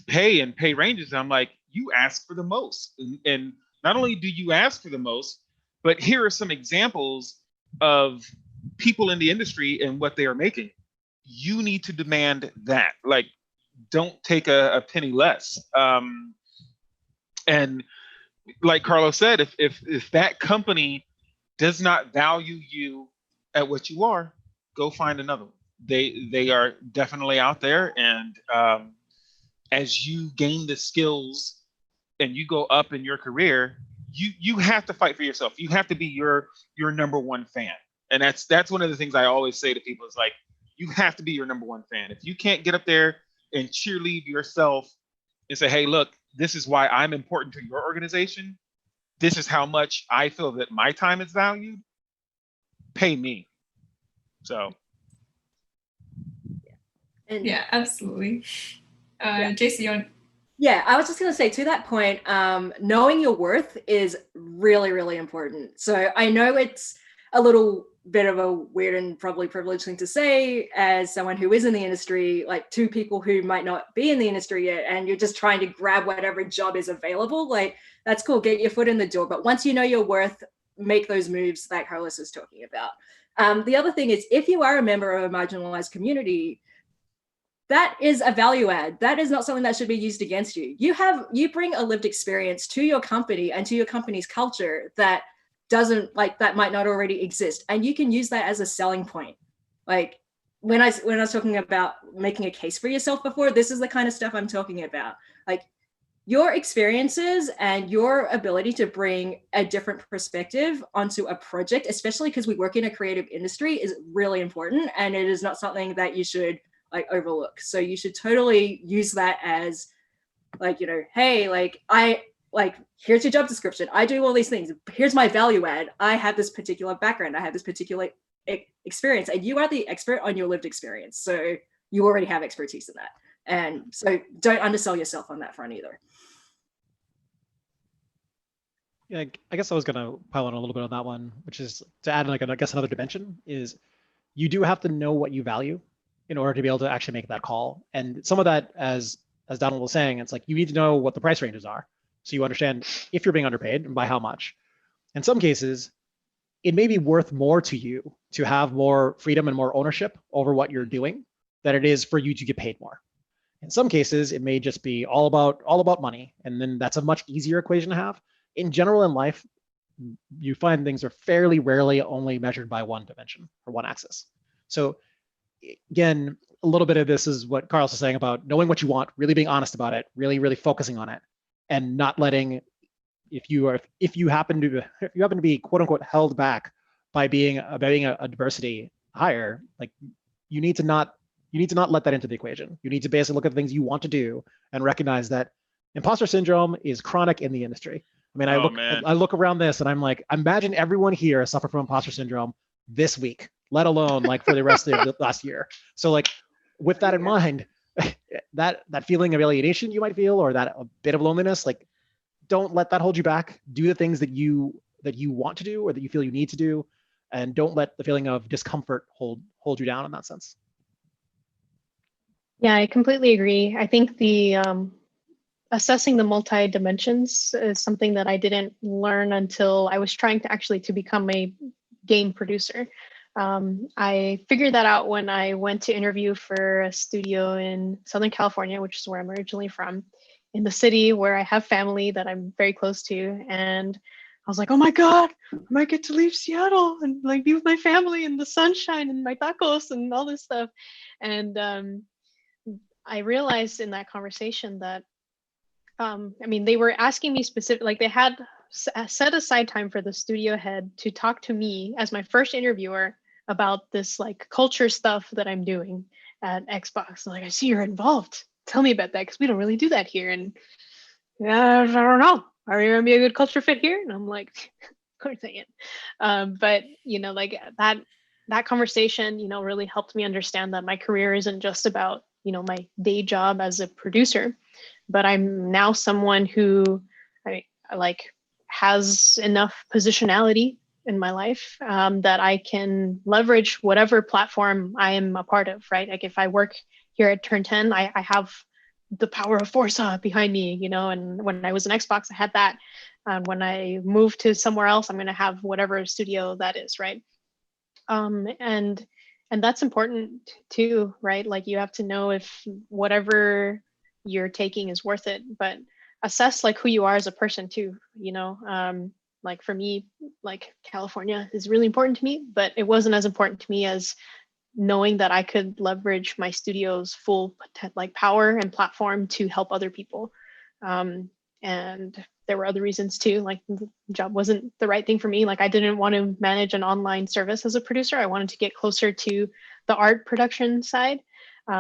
pay and pay ranges, I'm like, you ask for the most, and not only do you ask for the most, but here are some examples of people in the industry and what they are making. You need to demand that. Like, don't take a penny less. And like Carlos said, if that company does not value you at what you are, go find another one. They are definitely out there, and as you gain the skills and you go up in your career, you have to fight for yourself. You have to be your number one fan. And that's one of the things I always say to people is, like, you have to be your number one fan. If you can't get up there and cheerlead yourself and say, hey, look, this is why I'm important to your organization, this is how much I feel that my time is valued, pay me. So. Yeah, absolutely. JC, you want? Yeah, I was just going to say, to that point, knowing your worth is really, really important. So I know it's a little bit of a weird and probably privileged thing to say as someone who is in the industry, like to people who might not be in the industry yet, and you're just trying to grab whatever job is available. Like, that's cool, get your foot in the door. But once you know your worth, make those moves that Carlos is talking about. The other thing is, if you are a member of a marginalized community, that is a value add. That is not something that should be used against you. You bring a lived experience to your company and to your company's culture that that might not already exist, and you can use that as a selling point. Like when I was talking about making a case for yourself before, this is the kind of stuff I'm talking about. Like, your experiences and your ability to bring a different perspective onto a project, especially because we work in a creative industry, is really important, and it is not something that you should like overlook. So you should totally use that as like, hey, here's your job description. I do all these things. Here's my value add. I have this particular background. I have this particular experience, and you are the expert on your lived experience. So you already have expertise in that. And so don't undersell yourself on that front either. Yeah, I guess I was going to pile on a little bit on that one, which is to add like, I guess another dimension is you do have to know what you value in order to be able to actually make that call. And some of that, as Donald was saying, it's like you need to know what the price ranges are. So you understand if you're being underpaid and by how much. In some cases, it may be worth more to you to have more freedom and more ownership over what you're doing than it is for you to get paid more. In some cases, it may just be all about money. And then that's a much easier equation to have. In general, in life, you find things are fairly rarely only measured by one dimension or one axis. So again, a little bit of this is what Carlos was saying about knowing what you want, really being honest about it, really, really focusing on it, and not letting, if you happen to be quote unquote held back by being a diversity hire, like you need to not let that into the equation. You need to basically look at the things you want to do and recognize that imposter syndrome is chronic in the industry. I mean, I look around this and I'm like, imagine everyone here suffered from imposter syndrome this week, let alone like for the rest of the last year. So like with that in mind, that feeling of alienation you might feel, or that a bit of loneliness, like don't let that hold you back. Do the things that you want to do or that you feel you need to do, and don't let the feeling of discomfort hold you down in that sense. Yeah, I completely agree. I think the assessing the multi-dimensions is something that I didn't learn until I was trying to become a game producer. I figured that out when I went to interview for a studio in Southern California, which is where I'm originally from, in the city where I have family that I'm very close to. And I was like, oh my God, I might get to leave Seattle and like be with my family and the sunshine and my tacos and all this stuff. And I realized in that conversation that, they were asking me like they had set aside time for the studio head to talk to me as my first interviewer about this like culture stuff that I'm doing at Xbox. Like, I see you're involved. Tell me about that, because we don't really do that here. And I don't know. Are you gonna be a good culture fit here? And I'm like, of course I am. But like that conversation, really helped me understand that my career isn't just about, my day job as a producer, but I'm now someone who I has enough positionality in my life that I can leverage whatever platform I am a part of, right? Like if I work here at Turn 10, I have the power of Forza behind me, and when I was in Xbox, I had that. When I move to somewhere else, I'm going to have whatever studio that is, right? And that's important too, right? Like you have to know if whatever you're taking is worth it, but assess like who you are as a person too, like for me, like California is really important to me, but it wasn't as important to me as knowing that I could leverage my studio's full power and platform to help other people. And there were other reasons too, like the job wasn't the right thing for me. Like I didn't want to manage an online service as a producer. I wanted to get closer to the art production side.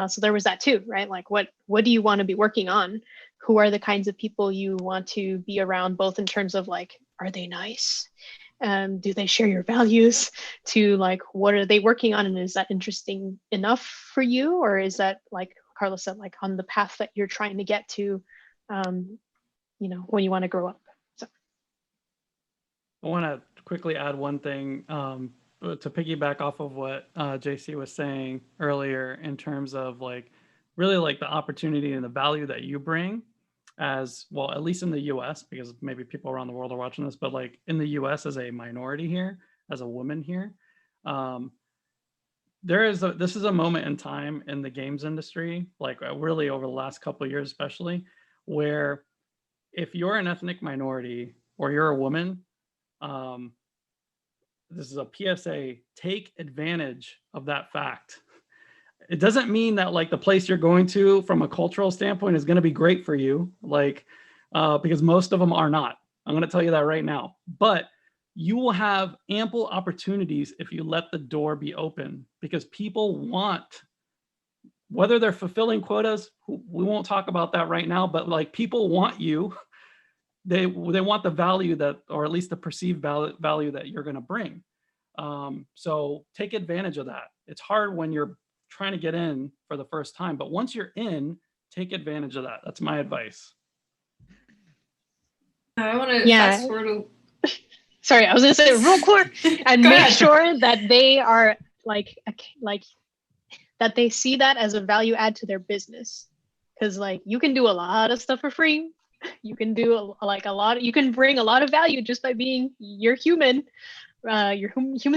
So there was that too, right? Like what do you want to be working on? Who are the kinds of people you want to be around, both in terms of like, are they nice? Do they share your values? To like, what are they working on? And is that interesting enough for you? Or is that, like Carlos said, like on the path that you're trying to get to, when you want to grow up? So. I want to quickly add one thing. to piggyback off of what JC was saying earlier in terms of like really like the opportunity and the value that you bring as well, at least in the US, because maybe people around the world are watching this, but like in the US as a minority here, as a woman here, this is a moment in time in the games industry, like really over the last couple of years, especially, where if you're an ethnic minority or you're a woman, this is a PSA, take advantage of that fact. It doesn't mean that like the place you're going to from a cultural standpoint is going to be great for you, like, because most of them are not. I'm going to tell you that right now. But you will have ample opportunities if you let the door be open, because people want, whether they're fulfilling quotas, we won't talk about that right now, but like people want you. They want the value that, or at least the perceived value that you're going to bring. So take advantage of that. It's hard when you're trying to get in for the first time, but once you're in, take advantage of that. That's my advice. I want to fast forward. Sorry, I was going to say real quick and make sure that they are like that they see that as a value add to their business. Because like you can do a lot of stuff for free. You can do you can bring a lot of value just by being your human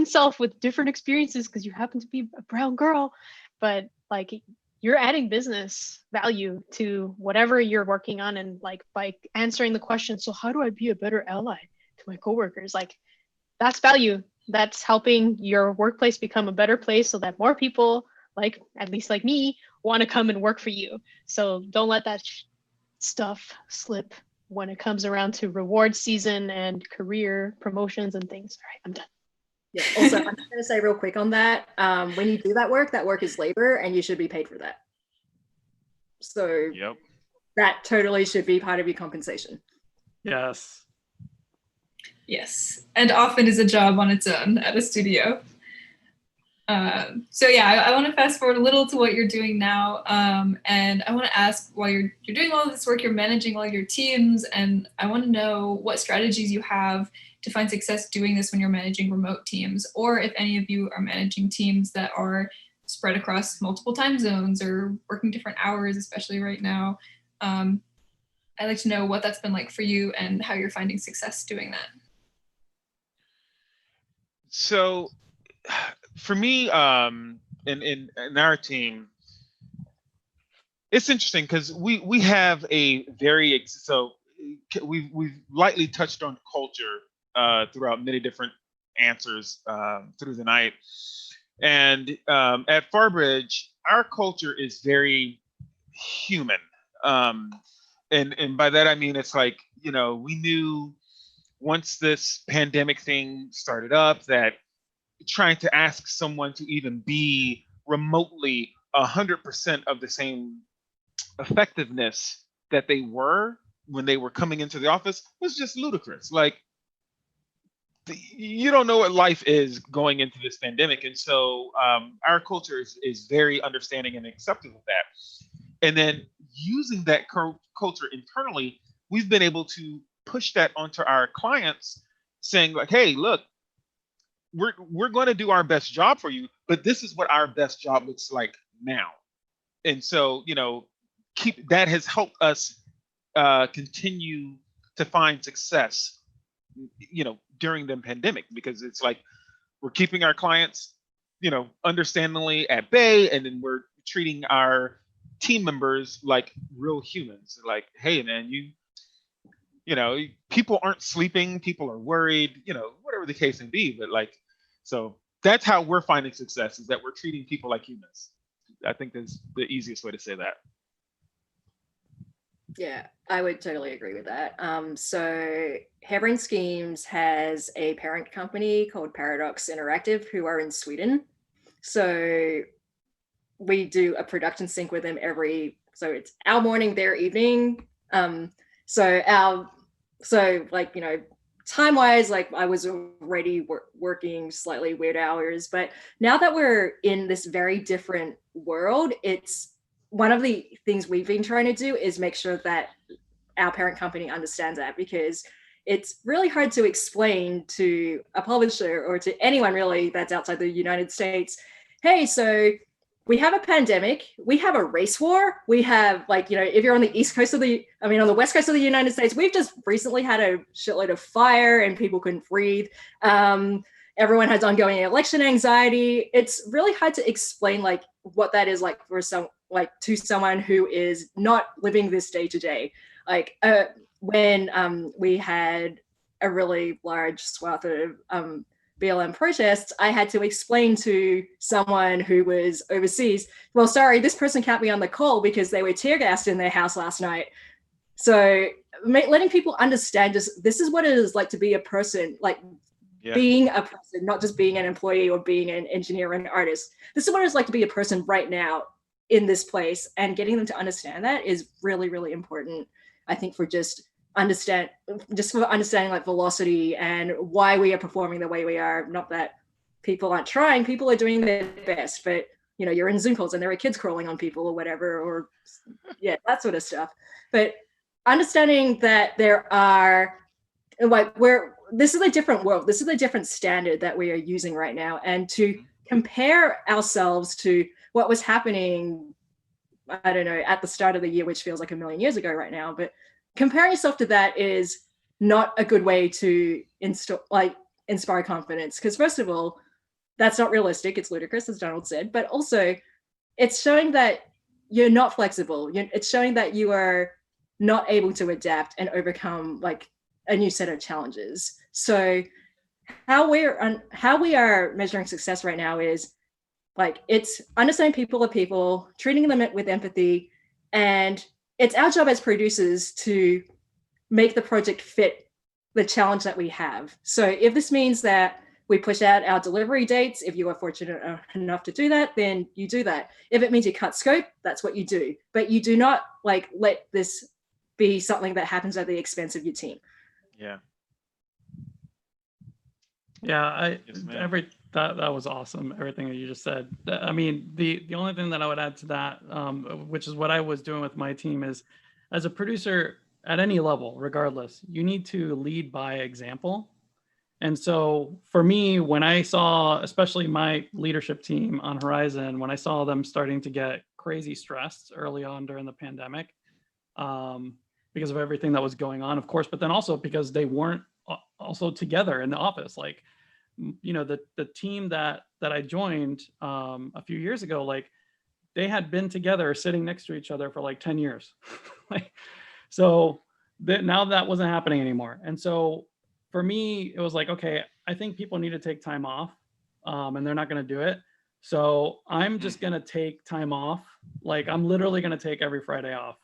self with different experiences because you happen to be a brown girl, but like you're adding business value to whatever you're working on, and like by answering the question, so how do I be a better ally to my coworkers? Like that's value. That's helping your workplace become a better place so that more people, like at least like me, want to come and work for you. So don't let that stuff slip when it comes around to reward season and career promotions and things. All right, I'm done. Yeah. Also, I'm just going to say real quick on that. When you do that work is labor, and you should be paid for that. So that totally should be part of your compensation. Yes. Yes, and often is a job on its own at a studio. So yeah, I want to fast forward a little to what you're doing now, and I want to ask, while you're doing all of this work, you're managing all your teams, and I want to know what strategies you have to find success doing this when you're managing remote teams, or if any of you are managing teams that are spread across multiple time zones or working different hours, especially right now. I'd like to know what that's been like for you and how you're finding success doing that. So for me, in our team, it's interesting because we have a very, so we've lightly touched on culture throughout many different answers through the night. And at FarBridge, our culture is very human. And by that, I mean, it's like, you know, we knew once this pandemic thing started up that trying to ask someone to even be remotely 100% of the same effectiveness that they were when they were coming into the office was just ludicrous. Like, you don't know what life is going into this pandemic. And so our culture is very understanding and accepting of that. And then using that culture internally, we've been able to push that onto our clients, saying like, hey, look, we're going to do our best job for you, but this is what our best job looks like now. And so, you know, that has helped us continue to find success, you know, during the pandemic, because it's like we're keeping our clients, you know, understandingly at bay, and then we're treating our team members like real humans. Like, hey, man, you know, people aren't sleeping, people are worried, you know, whatever the case may be. But like, so that's how we're finding success, is that we're treating people like humans. I think that's the easiest way to say that. Yeah, I would totally agree with that. So Harebrained Schemes has a parent company called Paradox Interactive, who are in Sweden. So we do a production sync with them so it's our morning, their evening. So like, you know, time-wise, like I was already working slightly weird hours, but now that we're in this very different world, it's one of the things we've been trying to do is make sure that our parent company understands that, because it's really hard to explain to a publisher or to anyone really that's outside the United States, hey, so we have a pandemic, we have a race war, we have, like, you know, if you're on the on the west coast of the United States, we've just recently had a shitload of fire and people couldn't breathe. Everyone has ongoing election anxiety. It's really hard to explain like what that is like for to someone who is not living this day to day. Like when we had a really large swath of BLM protests, I had to explain to someone who was overseas, well, sorry, this person can't be on the call because they were tear gassed in their house last night. So letting people understand just this is what it is like to be a person, like being a person, not just being an employee or being an engineer or an artist. This is what it's like to be a person right now in this place, and getting them to understand that is really, really important, I think, for understanding like velocity and why we are performing the way we are. Not that people aren't trying, people are doing their best, but you know, you're in Zoom calls and there are kids crawling on people or whatever, or that sort of stuff. But understanding that there are, like, this is a different world, this is a different standard that we are using right now, and to compare ourselves to what was happening, I don't know, at the start of the year, which feels like a million years ago right now, but comparing yourself to that is not a good way to inspire confidence, because first of all, that's not realistic, it's ludicrous, as Donald said, but also it's showing that you're not flexible. It's showing that you are not able to adapt and overcome like a new set of challenges. So how we are measuring success right now is like, it's understanding people are people, treating them with empathy, and it's our job as producers to make the project fit the challenge that we have. So if this means that we push out our delivery dates, if you are fortunate enough to do that, then you do that. If it means you cut scope, that's what you do. But you do not like let this be something that happens at the expense of your team. Yeah, that was awesome, everything that you just said. I mean, the only thing that I would add to that, which is what I was doing with my team, is as a producer at any level, regardless, you need to lead by example. And so for me, when I saw, especially my leadership team on Horizon, when I saw them starting to get crazy stressed early on during the pandemic, because of everything that was going on, of course, but then also because they weren't also together in the office. Like, you know, the team that I joined a few years ago, like they had been together sitting next to each other for like 10 years. Like, so now that wasn't happening anymore. And so for me, it was like, okay, I think people need to take time off, and they're not going to do it. So I'm just going to take time off. Like, I'm literally going to take every Friday off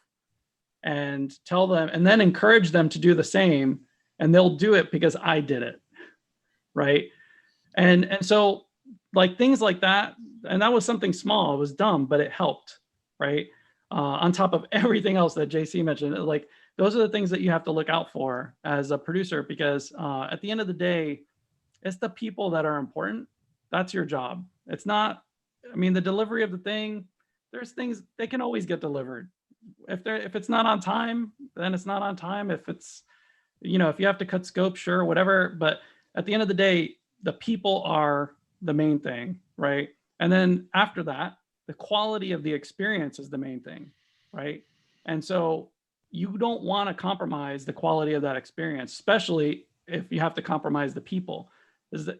and tell them, and then encourage them to do the same, and they'll do it because I did it. Right. And so like things like that, and that was something small, it was dumb, but it helped. Right. On top of everything else that JC mentioned, like, those are the things that you have to look out for as a producer, because at the end of the day, it's the people that are important. That's your job. It's not, I mean, the delivery of the thing, there's things, they can always get delivered. If it's not on time, then it's not on time. If it's, you know, if you have to cut scope, sure, whatever. But at the end of the day, the people are the main thing, right? And then after that, the quality of the experience is the main thing, right? And so you don't want to compromise the quality of that experience, especially if you have to compromise the people.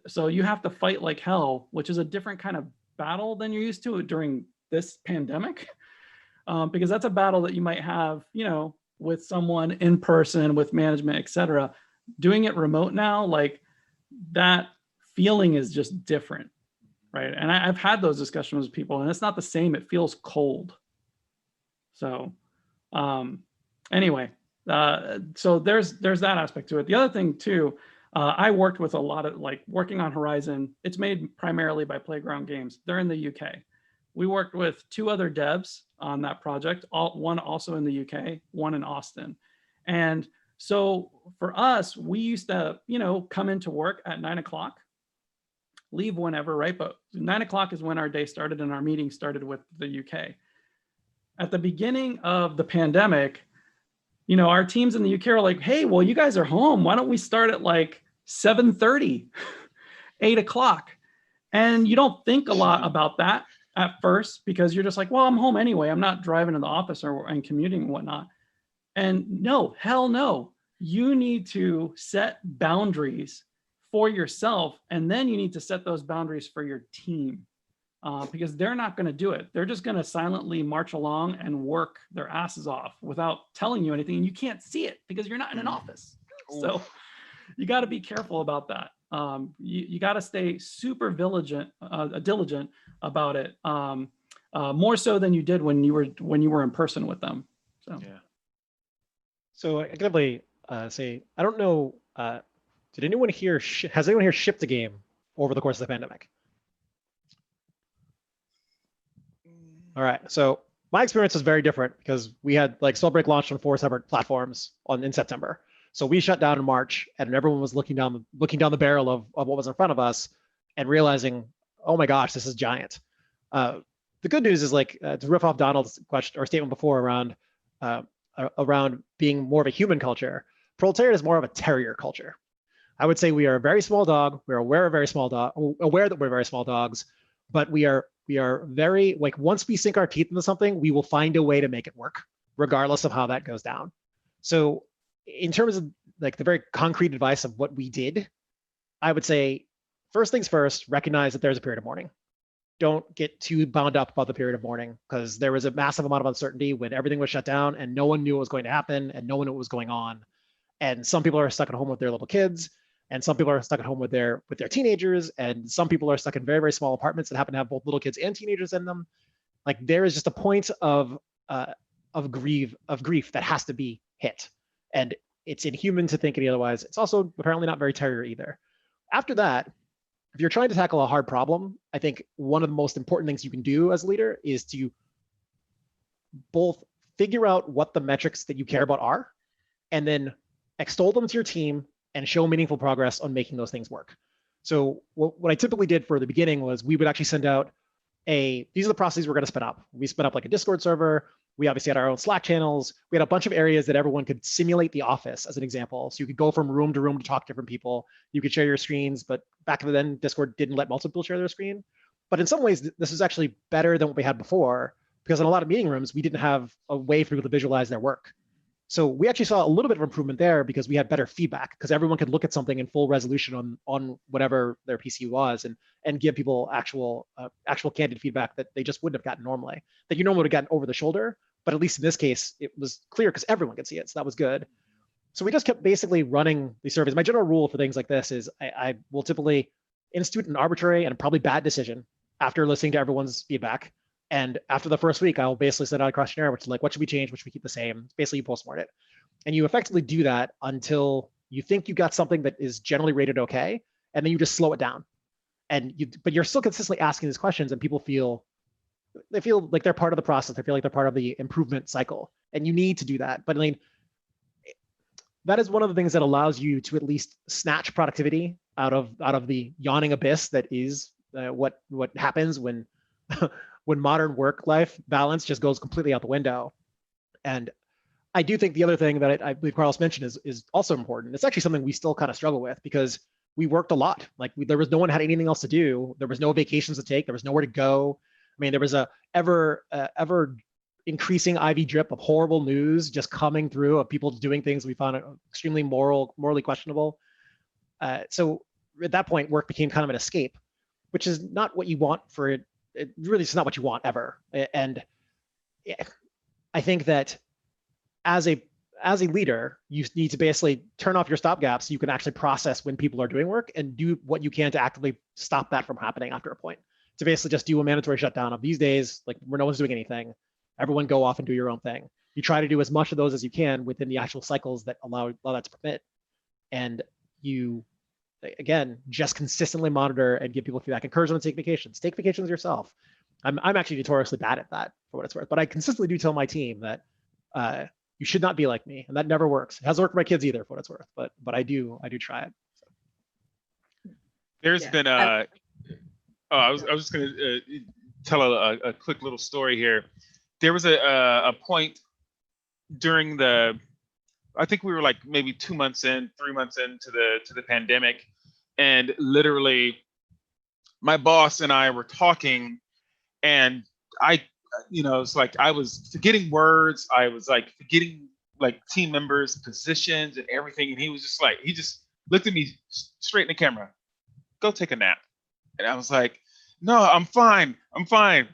So you have to fight like hell, which is a different kind of battle than you're used to during this pandemic, because that's a battle that you might have, you know, with someone in person, with management, et cetera. Doing it remote now, like, that feeling is just different, right? And I've had those discussions with people, and it's not the same. It feels cold. So anyway, so there's that aspect to it. The other thing too, I worked with a lot of, like, working on Horizon, it's made primarily by Playground Games. They're in the UK. We worked with 2 other devs on that project, one also in the UK, one in Austin. And so for us, we used to, you know, come into work at 9 o'clock, leave whenever, right? But 9 o'clock is when our day started, and our meeting started with the UK. At the beginning of the pandemic, You know, our teams in the UK are like, hey, well, you guys are home. Why don't we start at like 7:30, 8 o'clock? And you don't think a lot about that at first because you're just like, well, I'm home anyway. I'm not driving to the office and commuting and whatnot. And no, hell no. You need to set boundaries for yourself, and then you need to set those boundaries for your team. Because they're not going to do it. They're just going to silently march along and work their asses off without telling you anything. And you can't see it because you're not in an office. So you got to be careful about that. You got to stay super diligent about it, more so than you did when you were in person with them. So Yeah. So I can definitely say, I don't know, did anyone here, has anyone here shipped a game over the course of the pandemic? All right, so my experience is very different because we had like Spellbreak launched on 4 separate platforms in September. So we shut down in March, and everyone was looking down the barrel of what was in front of us, and realizing, oh my gosh, this is giant. The good news is, like, to riff off Donald's question or statement before around being more of a human culture, Proletariat is more of a terrier culture. I would say we are a very small dog. We're aware that we're very small dogs, but we are very, like, once we sink our teeth into something, we will find a way to make it work, regardless of how that goes down. So in terms of like the very concrete advice of what we did, I would say, first things first, recognize that there's a period of mourning. Don't get too bound up about the period of mourning, because there was a massive amount of uncertainty when everything was shut down and no one knew what was going to happen and no one knew what was going on. And some people are stuck at home with their little kids, and some people are stuck at home with their teenagers, and some people are stuck in very, very small apartments that happen to have both little kids and teenagers in them. Like, there is just a point of grief that has to be hit, and it's inhuman to think any otherwise. It's also apparently not very terrier either. After that, if you're trying to tackle a hard problem, I think one of the most important things you can do as a leader is to both figure out what the metrics that you care about are, and then extol them to your team and show meaningful progress on making those things work. So what I typically did for the beginning was we would actually send out these are the processes we're going to spin up. We spin up like a Discord server. We obviously had our own Slack channels. We had a bunch of areas that everyone could simulate the office, as an example. So you could go from room to room to talk to different people. You could share your screens, but back then Discord didn't let multiple people share their screen. But in some ways, this is actually better than what we had before, because in a lot of meeting rooms, we didn't have a way for people to visualize their work. So we actually saw a little bit of improvement there because we had better feedback, because everyone could look at something in full resolution on whatever their PC was, and give people actual candid feedback that they just wouldn't have gotten normally, that you normally would have gotten over the shoulder. But at least in this case, it was clear because everyone could see it. So that was good. So we just kept basically running these surveys. My general rule for things like this is I will typically institute an arbitrary and probably bad decision after listening to everyone's feedback. And after the first week, I'll basically send out a questionnaire, which is like, what should we change? What should we keep the same? Basically, you postmark it. And you effectively do that until you think you got something that is generally rated okay. And then you just slow it down. But you're still consistently asking these questions, and people feel like they're part of the process. They feel like they're part of the improvement cycle. And you need to do that. But I mean, that is one of the things that allows you to at least snatch productivity out of the yawning abyss that is what happens when when modern work-life balance just goes completely out the window. And I do think the other thing that I believe Carlos mentioned is also important. It's actually something we still kind of struggle with, because we worked a lot. Like, there was no one had anything else to do. There was no vacations to take. There was nowhere to go. I mean, there was a ever increasing IV drip of horrible news just coming through of people doing things we found extremely morally questionable. So at that point, work became kind of an escape, which is not what you want for it. It really is not what you want ever. And I think that as a leader, you need to basically turn off your stopgap so you can actually process when people are doing work and do what you can to actively stop that from happening after a point. To basically just do a mandatory shutdown of these days, like, where no one's doing anything. Everyone go off and do your own thing. You try to do as much of those as you can within the actual cycles that allow that to permit. And you, again, just consistently monitor and give people feedback. Encourage them to take vacations. Take vacations yourself. I'm actually notoriously bad at that, for what it's worth. But I consistently do tell my team that you should not be like me, and that never works. It hasn't worked for my kids either, for what it's worth. But I do try it. So. There's been I was just going to tell a quick little story here. There was a point during the I think we were like maybe 2 months in, 3 months into the pandemic, and literally my boss and I were talking, and it's like I was forgetting words. I was like forgetting like team members' positions and everything. And he was just like, he just looked at me straight in the camera, go take a nap. And I was like, no, I'm fine. I'm fine.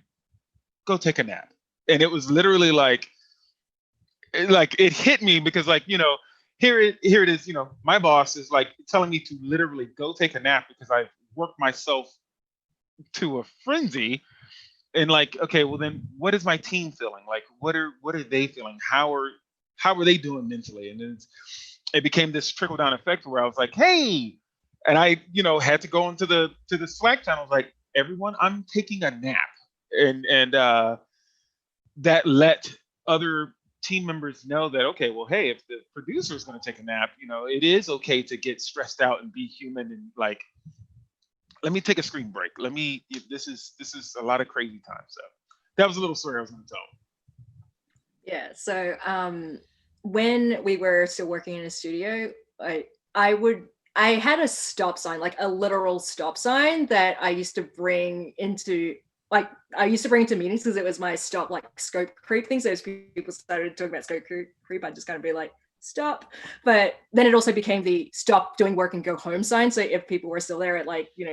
Go take a nap. And it was literally like it hit me because here it is, my boss is like telling me to literally go take a nap because I've worked myself to a frenzy. And like, okay, well then what is my team feeling? Like, what are they feeling? How are they doing mentally? And then it became this trickle down effect where I was like, hey, and I, had to go into the Slack channel, like, everyone, I'm taking a nap. And that let other team members know that, okay, well, hey, if the producer is going to take a nap, it is okay to get stressed out and be human and like, let me take a screen break. This is a lot of crazy time. So that was a little story I was going to tell. Yeah. So when we were still working in a studio, I had a stop sign, like a literal stop sign that I used to bring into meetings because it was my stop, like scope creep thing. So as people started talking about scope creep, I'd just kind of be like, stop. But then it also became the stop doing work and go home sign. So if people were still there at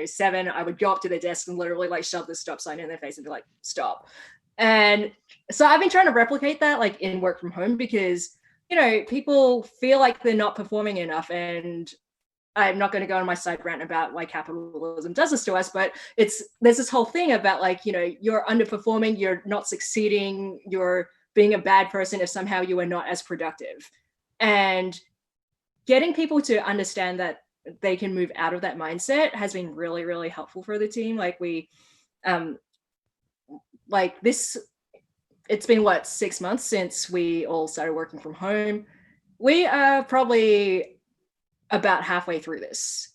7, I would go up to their desk and literally like shove the stop sign in their face and be like, stop. And so I've been trying to replicate that like in work from home because, people feel like they're not performing enough. And I'm not going to go on my side rant about why capitalism does this to us, but there's this whole thing about you're underperforming, you're not succeeding, you're being a bad person if somehow you are not as productive. And getting people to understand that they can move out of that mindset has been really, really helpful for the team. It's been 6 months since we all started working from home. We are probably about halfway through this.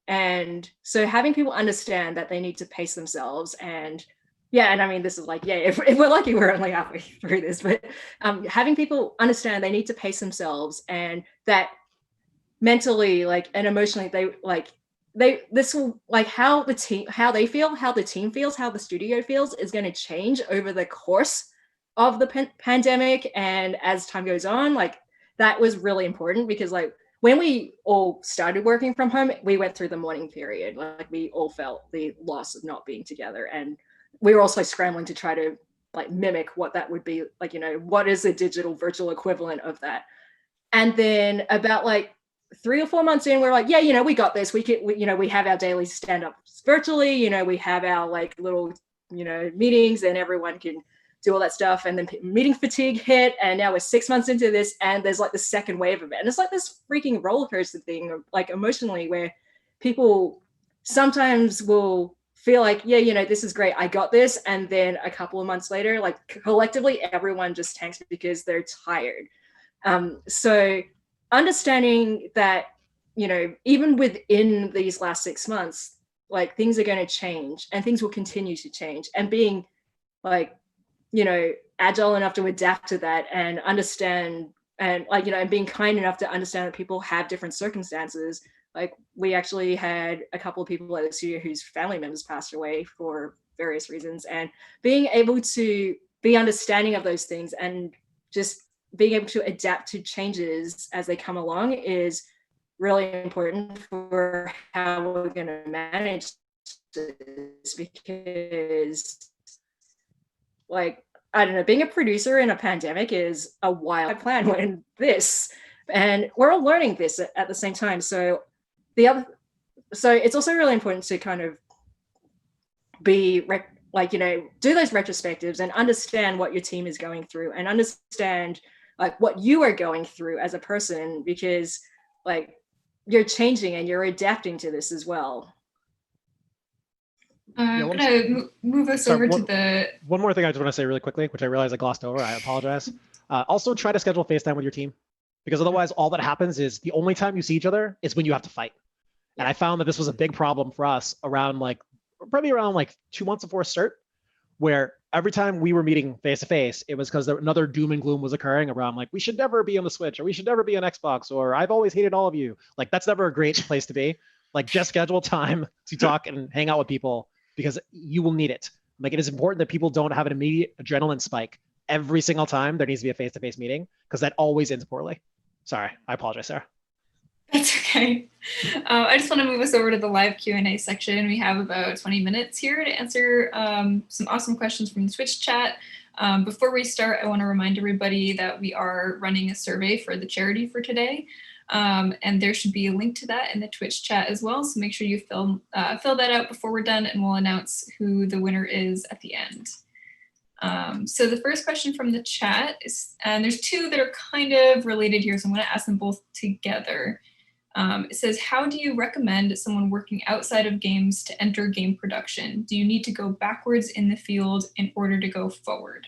And so having people understand that they need to pace themselves and this is if we're lucky, we're only halfway through this, but having people understand they need to pace themselves and that mentally, and emotionally, how they feel, how the team feels, how the studio feels is going to change over the course of the pandemic. And as time goes on, that was really important because when we all started working from home, we went through the mourning period. We all felt the loss of not being together. And we were also scrambling to try to mimic what that would be what is the digital virtual equivalent of that. And then about 3 or 4 months in, we're we got this. We have our daily stand-ups virtually, we have our little, meetings and everyone can do all that stuff. And then meeting fatigue hit. And now we're 6 months into this and there's the second wave of it. And it's this freaking roller coaster thing, emotionally, where people sometimes will feel this is great, I got this. And then a couple of months later, collectively, everyone just tanks because they're tired. So understanding that, even within these last 6 months, things are going to change and things will continue to change, and being agile enough to adapt to that and understand and and being kind enough to understand that people have different circumstances. We actually had a couple of people at the studio whose family members passed away for various reasons, and being able to be understanding of those things and just being able to adapt to changes as they come along is really important for how we're going to manage this, because I don't know, being a producer in a pandemic is a wild plan when and we're all learning this at the same time. So it's also really important to kind of be do those retrospectives and understand what your team is going through and understand what you are going through as a person, because you're changing and you're adapting to this as well. I'm gonna move us over to the... One more thing I just want to say really quickly, which I realized I glossed over. I apologize. Also, try to schedule FaceTime with your team, because otherwise all that happens is the only time you see each other is when you have to fight. And I found that this was a big problem for us around probably around 2 months before start, where every time we were meeting face to face, it was because another doom and gloom was occurring around like, we should never be on the Switch, or we should never be on Xbox, or I've always hated all of you. Like, that's never a great place to be. Like, just schedule time to talk and hang out with people, because you will need it. Like, it is important that people don't have an immediate adrenaline spike every single time there needs to be a face-to-face meeting, because that always ends poorly. Sorry, I apologize, Sarah. That's okay. I just want to move us over to the live Q&A section. We have about 20 minutes here to answer some awesome questions from the Twitch chat. Before we start, I want to remind everybody that we are running a survey for the charity for today. And there should be a link to that in the Twitch chat as well. So make sure you fill that out before we're done, and we'll announce who the winner is at the end. So the first question from the chat is, and there's two that are kind of related here, so I'm going to ask them both together. It says, how do you recommend someone working outside of games to enter game production? Do you need to go backwards in the field in order to go forward?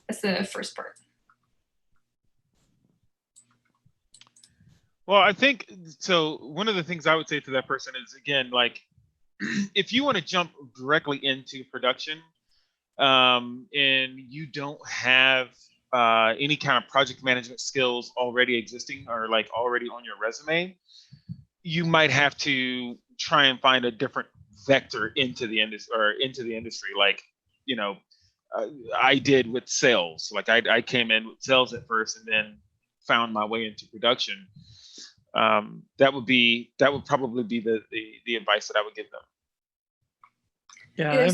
That's the first part. Well, I think, so one of the things I would say to that person is, again, like, if you want to jump directly into production, and you don't have any kind of project management skills already existing or like already on your resume, you might have to try and find a different vector into the industry, like, you know, I did with sales. Like, I came in with sales at first and then found my way into production. That would probably be the advice that I would give them. Yeah.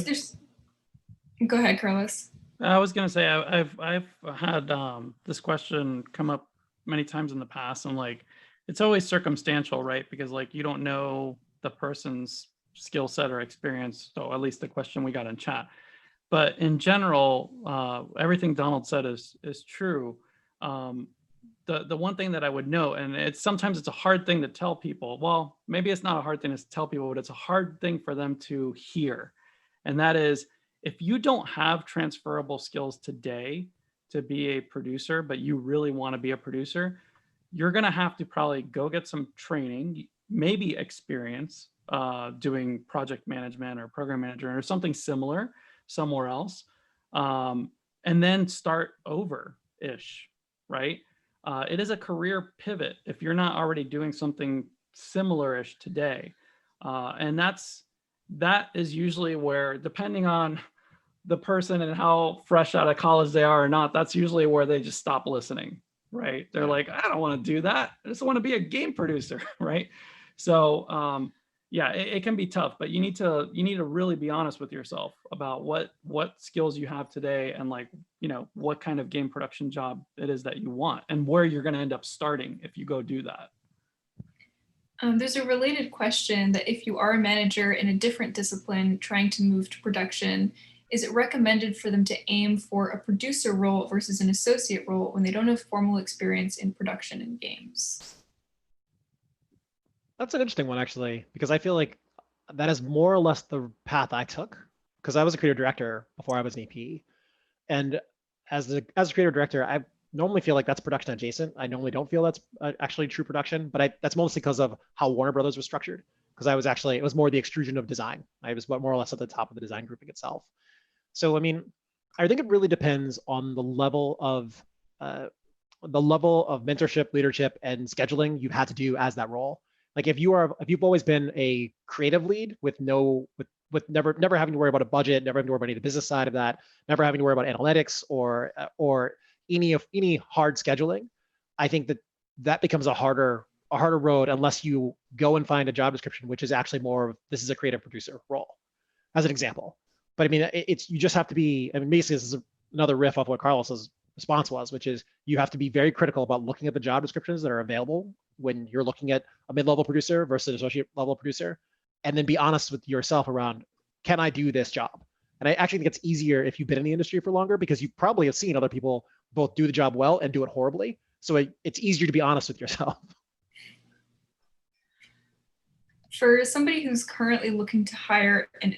Go ahead, Carlos. I was gonna say I've had this question come up many times in the past, and like, it's always circumstantial, right? Because like, you don't know the person's skill set or experience. So at least the question we got in chat. But in general, everything Donald said is true. The one thing that I would note, and sometimes it's a hard thing to tell people. Well, maybe it's not a hard thing to tell people, but it's a hard thing for them to hear. And that is, if you don't have transferable skills today to be a producer, but you really want to be a producer, you're going to have to probably go get some training, maybe experience doing project management or program manager or something similar somewhere else, and then start over-ish, right? It is a career pivot if you're not already doing something similar-ish today. And that is usually where, depending on the person and how fresh out of college they are or not, that's usually where they just stop listening, right? They're like, I don't want to do that. I just want to be a game producer, right? So yeah, it can be tough, but you need to really be honest with yourself about what skills you have today, and like, you know, what kind of game production job it is that you want, and where you're going to end up starting if you go do that. There's a related question that if you are a manager in a different discipline trying to move to production, is it recommended for them to aim for a producer role versus an associate role when they don't have formal experience in production in games? That's an interesting one, actually, because I feel like that is more or less the path I took, because I was a creative director before I was an EP. And as a creative director, I normally feel like that's production adjacent. I normally don't feel that's actually true production, but that's mostly because of how Warner Brothers was structured. Because it was more the extrusion of design. I was more or less at the top of the design grouping itself. So, I mean, I think it really depends on the level of mentorship, leadership, and scheduling you've had to do as that role. Like, if you've always been a creative lead with never having to worry about a budget, never having to worry about any of the business side of that, never having to worry about analytics or any hard scheduling, I think that becomes a harder road unless you go and find a job description which is actually more of, this is a creative producer role, as an example. But I mean, you just have to be, I mean, basically this is another riff off what Carlos's response was, which is you have to be very critical about looking at the job descriptions that are available when you're looking at a mid-level producer versus an associate level producer, and then be honest with yourself around, can I do this job? And I actually think it's easier if you've been in the industry for longer, because you probably have seen other people both do the job well and do it horribly. So it's easier to be honest with yourself. For somebody who's currently looking to hire an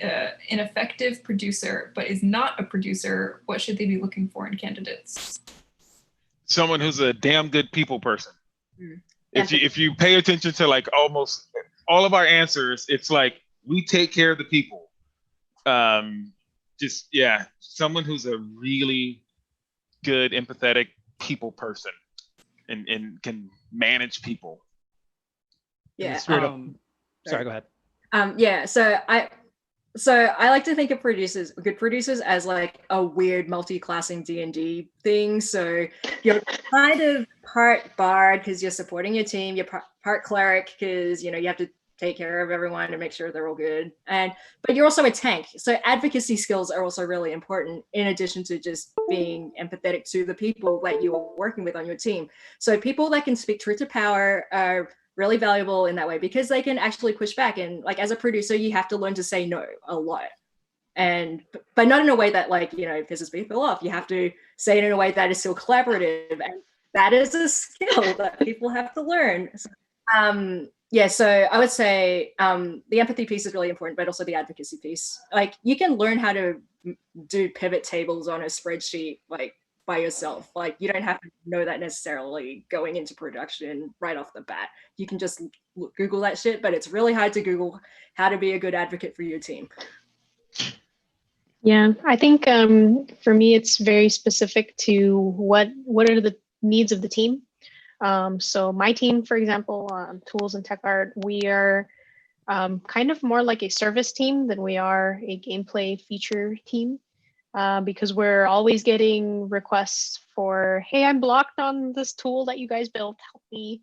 effective producer but is not a producer, what should they be looking for in candidates? Someone who's a damn good people person. Mm. If you pay attention to like almost all of our answers, it's like, we take care of the people. just, yeah, someone who's a really good, empathetic people person and can manage people. In the Yeah. spirit of, sorry, go ahead. Yeah. So I like to think of good producers, as like a weird multi-classing D&D thing. So you're kind of part bard because you're supporting your team. You're part cleric because you have to take care of everyone and make sure they're all good. But you're also a tank. So advocacy skills are also really important, in addition to just being empathetic to the people that you are working with on your team. So people that can speak truth to power are really valuable in that way, because they can actually push back. And like, as a producer, you have to learn to say no a lot, but not in a way that pisses people off. You have to say it in a way that is still collaborative, and that is a skill that people have to learn. So I would say the empathy piece is really important, but also the advocacy piece. Like, you can learn how to do pivot tables on a spreadsheet like by yourself. Like, you don't have to know that necessarily going into production right off the bat. You can just Google that shit, but it's really hard to Google how to be a good advocate for your team. Yeah, I think for me, it's very specific to what are the needs of the team. So my team, for example, Tools and Tech Art, we are kind of more like a service team than we are a gameplay feature team. Because we're always getting requests for, hey, I'm blocked on this tool that you guys built, help me.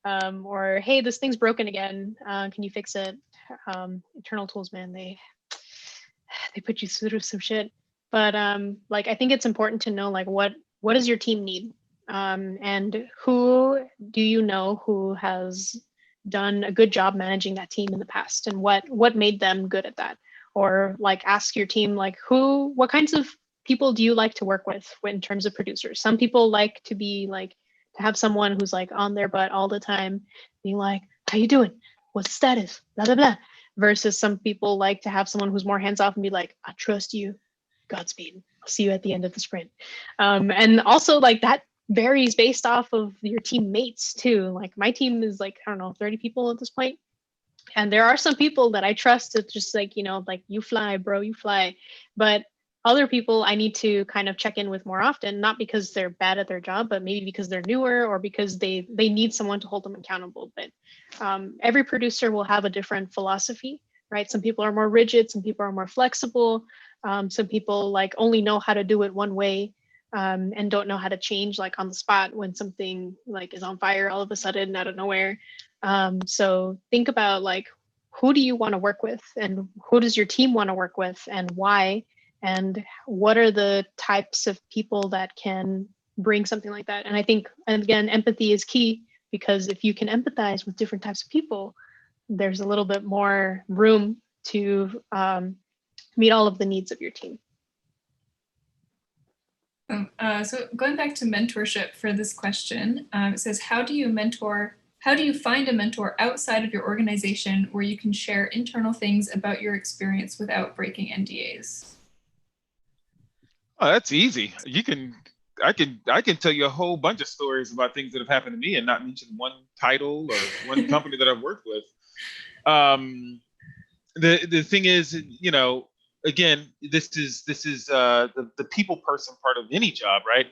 Or, hey, this thing's broken again, can you fix it? Internal tools, man, they put you through some shit. But I think it's important to know, like, what does your team need? And who do you know who has done a good job managing that team in the past, and what made them good at that? Or like, ask your team, like, what kinds of people do you like to work with in terms of producers? Some people like to be like, to have someone who's like on their butt all the time, being like, how you doing? What's the status? Blah, blah, blah. Versus some people like to have someone who's more hands off and be like, I trust you. Godspeed. I'll see you at the end of the sprint. And also, like, that varies based off of your teammates too. Like, my team is like, I don't know, 30 people at this point. And there are some people that I trust. It's just like, like, you fly, bro, you fly. But other people I need to kind of check in with more often, not because they're bad at their job, but maybe because they're newer, or because they need someone to hold them accountable. But every producer will have a different philosophy, right? Some people are more rigid, some people are more flexible. Some people like only know how to do it one way, and don't know how to change like on the spot when something like is on fire all of a sudden out of nowhere. So think about, like, who do you want to work with, and who does your team want to work with, and why, and what are the types of people that can bring something like that. And I think, and again, empathy is key, because if you can empathize with different types of people, there's a little bit more room to meet all of the needs of your team. So going back to mentorship for this question, it says, how do you find a mentor outside of your organization where you can share internal things about your experience without breaking NDAs? Oh, that's easy. I can tell you a whole bunch of stories about things that have happened to me and not mention one title or one company that I've worked with. The thing is, again, this is the people person part of any job, right?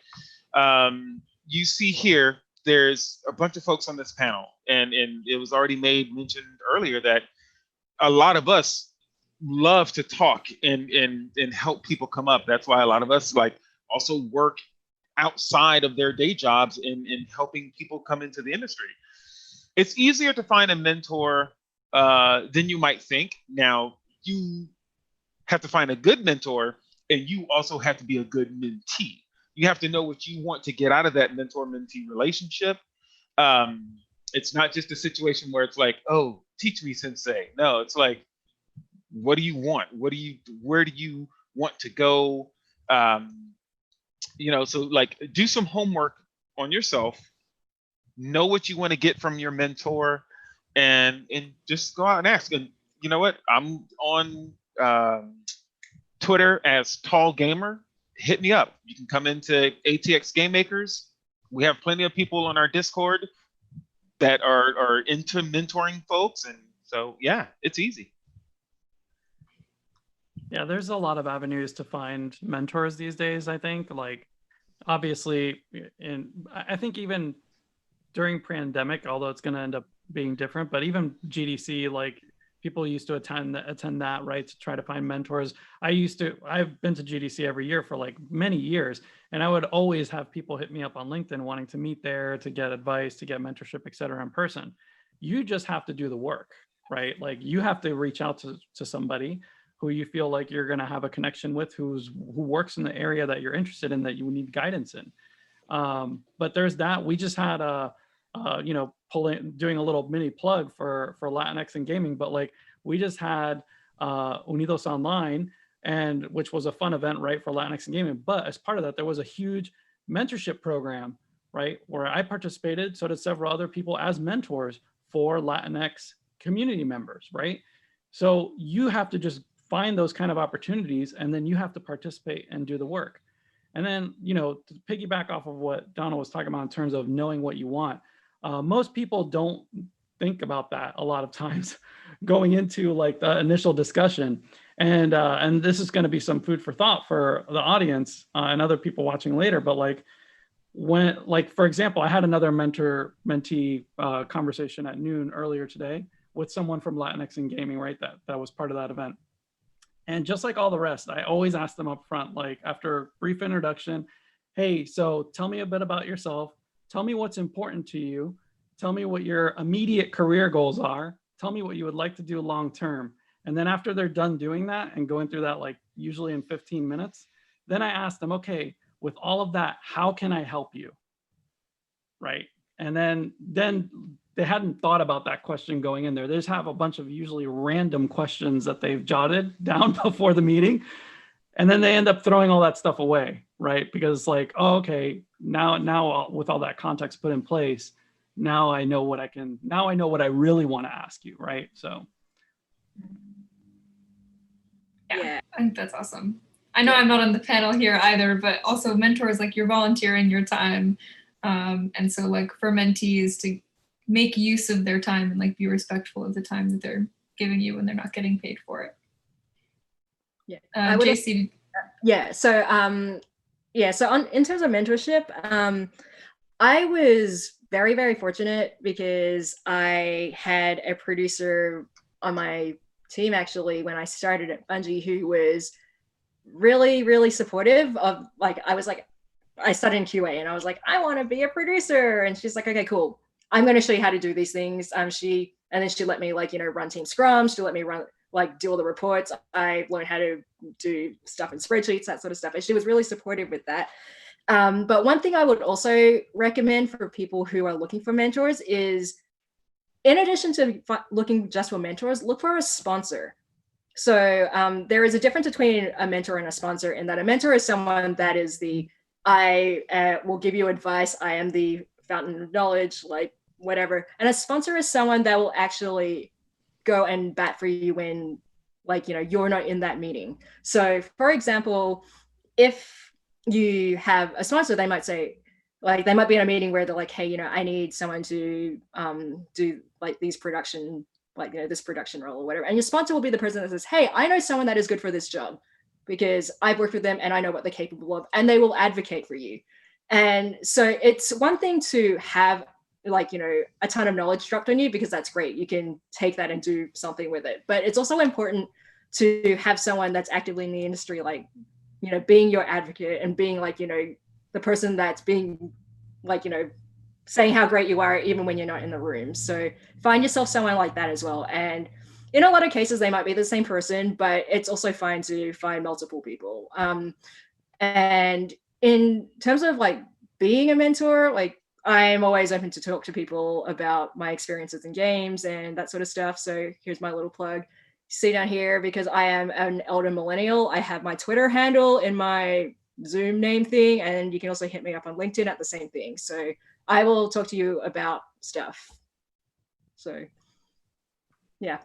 You see here, there's a bunch of folks on this panel, and it was already mentioned earlier that a lot of us love to talk and help people come up. That's why a lot of us also work outside of their day jobs in helping people come into the industry. It's easier to find a mentor than you might think. Now, you have to find a good mentor, and you also have to be a good mentee. You have to know what you want to get out of that mentor-mentee relationship. It's not just a situation where it's like, oh, teach me, sensei. No, it's like, what do you want? Where do you want to go? So like, do some homework on yourself, know what you want to get from your mentor, and just go out and ask. And you know what? I'm on Twitter as Tall Gamer. Hit me up. You can come into ATX Game Makers. We have plenty of people on our Discord that are into mentoring folks. And so, yeah, it's easy. Yeah, there's a lot of avenues to find mentors these days, I think. Like, obviously, I think even during pandemic, although it's going to end up being different, but even GDC, like people used to attend that, right, to try to find mentors. I've been to GDC every year for like many years, and I would always have people hit me up on LinkedIn wanting to meet there, to get advice, to get mentorship, et cetera, in person. You just have to do the work, right? Like you have to reach out to somebody who you feel like you're going to have a connection with, who works in the area that you're interested in, that you need guidance in. But there's that. We just had doing a little mini plug for Latinx and gaming, but like we just had Unidos Online, and which was a fun event, right, for Latinx and gaming. But as part of that, there was a huge mentorship program, right, where I participated. So did several other people as mentors for Latinx community members, right? So you have to just find those kind of opportunities, and then you have to participate and do the work. And then, to piggyback off of what Donna was talking about in terms of knowing what you want, most people don't think about that a lot of times going into like the initial discussion. And this is going to be some food for thought for the audience and other people watching later. But like for example, I had another mentee conversation at noon earlier today with someone from Latinx in gaming, right? That was part of that event. And just like all the rest, I always ask them up front, like after a brief introduction, hey, so tell me a bit about yourself. Tell me what's important to you. Tell me what your immediate career goals are. Tell me what you would like to do long-term. And then after they're done doing that and going through that, like usually in 15 minutes, then I ask them, okay, with all of that, how can I help you? Right. And then they hadn't thought about that question going in there. They just have a bunch of usually random questions that they've jotted down before the meeting. And then they end up throwing all that stuff away, right? Because it's like, oh, okay, now with all that context put in place, now I know what I really want to ask you, right? So. Yeah, I think that's awesome. I know I'm not on the panel here either, but also mentors, like you're volunteering your time. And so like for mentees to make use of their time and like be respectful of the time that they're giving you when they're not getting paid for it. Yeah. JC. Yeah. So in terms of mentorship, I was very, very fortunate because I had a producer on my team actually when I started at Bungie who was really, really supportive of like, I started in QA and I was like, I want to be a producer. And she's like, okay, cool. I'm going to show you how to do these things. And then she let me run team scrums. She let me do all the reports. I learned how to do stuff in spreadsheets, that sort of stuff. And she was really supportive with that. But one thing I would also recommend for people who are looking for mentors is, in addition to looking just for mentors, look for a sponsor. So there is a difference between a mentor and a sponsor in that a mentor is someone that is I will give you advice. I am the fountain of knowledge, like whatever. And a sponsor is someone that will actually go and bat for you when you're not in that meeting. So for example, if you have a sponsor, they might say, they might be in a meeting where they're like, hey, I need someone to do these production, this production role or whatever. And your sponsor will be the person that says, hey, I know someone that is good for this job because I've worked with them and I know what they're capable of, and they will advocate for you. And so it's one thing to have a ton of knowledge dropped on you, because that's great. You can take that and do something with it. But it's also important to have someone that's actively in the industry, being your advocate and being the person that's being saying how great you are even when you're not in the room. So find yourself someone like that as well. And in a lot of cases, they might be the same person, but it's also fine to find multiple people. And in terms of being a mentor, I'm always open to talk to people about my experiences in games and that sort of stuff. So here's my little plug. See down here, because I am an elder millennial, I have my Twitter handle in my Zoom name thing, and you can also hit me up on LinkedIn at the same thing. So I will talk to you about stuff. So yeah.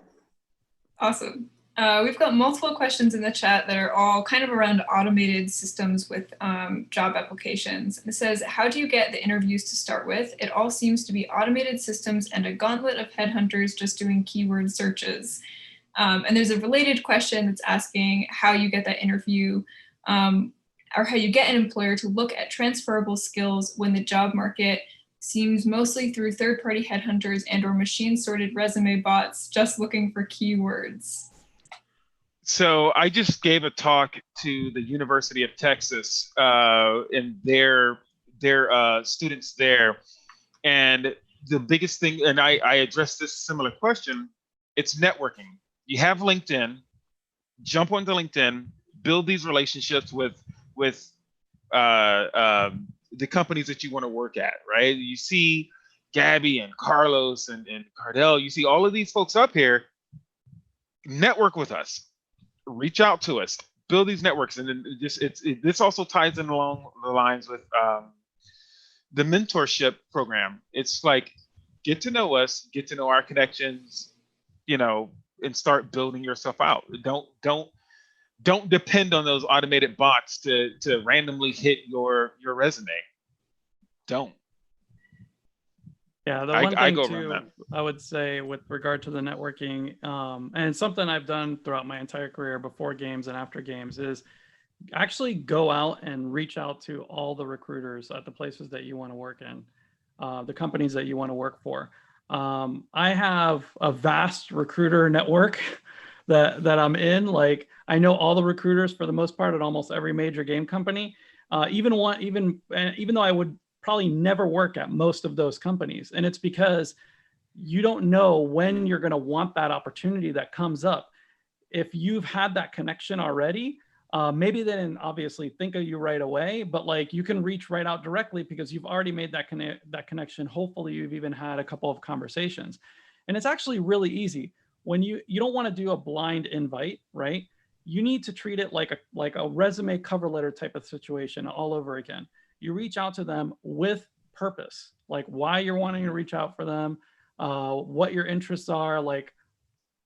Awesome. We've got multiple questions in the chat that are all kind of around automated systems with job applications. It says, how do you get the interviews to start with? It all seems to be automated systems and a gauntlet of headhunters just doing keyword searches. And there's a related question that's asking how you get that interview or how you get an employer to look at transferable skills when the job market seems mostly through third-party headhunters and or machine-sorted resume bots just looking for keywords. So I just gave a talk to the University of Texas and their students there. And the biggest thing, and I addressed this similar question, it's networking. You have LinkedIn, jump onto LinkedIn, build these relationships with the companies that you want to work at, right? You see Gabby and Carlos and Cardell, you see all of these folks up here, network with us, reach out to us, build these networks. And then this also ties in along the lines with the mentorship program. It's like, get to know us, get to know our connections, and start building yourself out. Don't depend on those automated bots to randomly hit your resume. Don't. Yeah, the one thing go too, I would say with regard to the networking, and it's something I've done throughout my entire career before games and after games, is actually go out and reach out to all the recruiters at the places that you want to work in, the companies that you want to work for. I have a vast recruiter network that I'm in. Like, I know all the recruiters for the most part at almost every major game company. Even though I would probably never work at most of those companies, and it's because you don't know when you're going to want that opportunity that comes up. If you've had that connection already, maybe they didn't obviously think of you right away, but like you can reach right out directly because you've already made that connection. Hopefully you've even had a couple of conversations, and it's actually really easy. When you don't want to do a blind invite, right? You need to treat it like a resume cover letter type of situation all over again. You reach out to them with purpose, like why you're wanting to reach out for them, what your interests are, like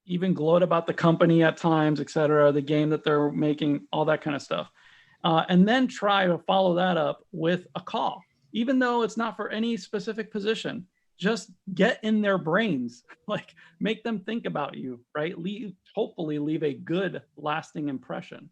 even gloat about the company at times, et cetera, the game that they're making, all that kind of stuff. And then try to follow that up with a call, even though it's not for any specific position. Just get in their brains, like make them think about you, right? Hopefully leave a good lasting impression.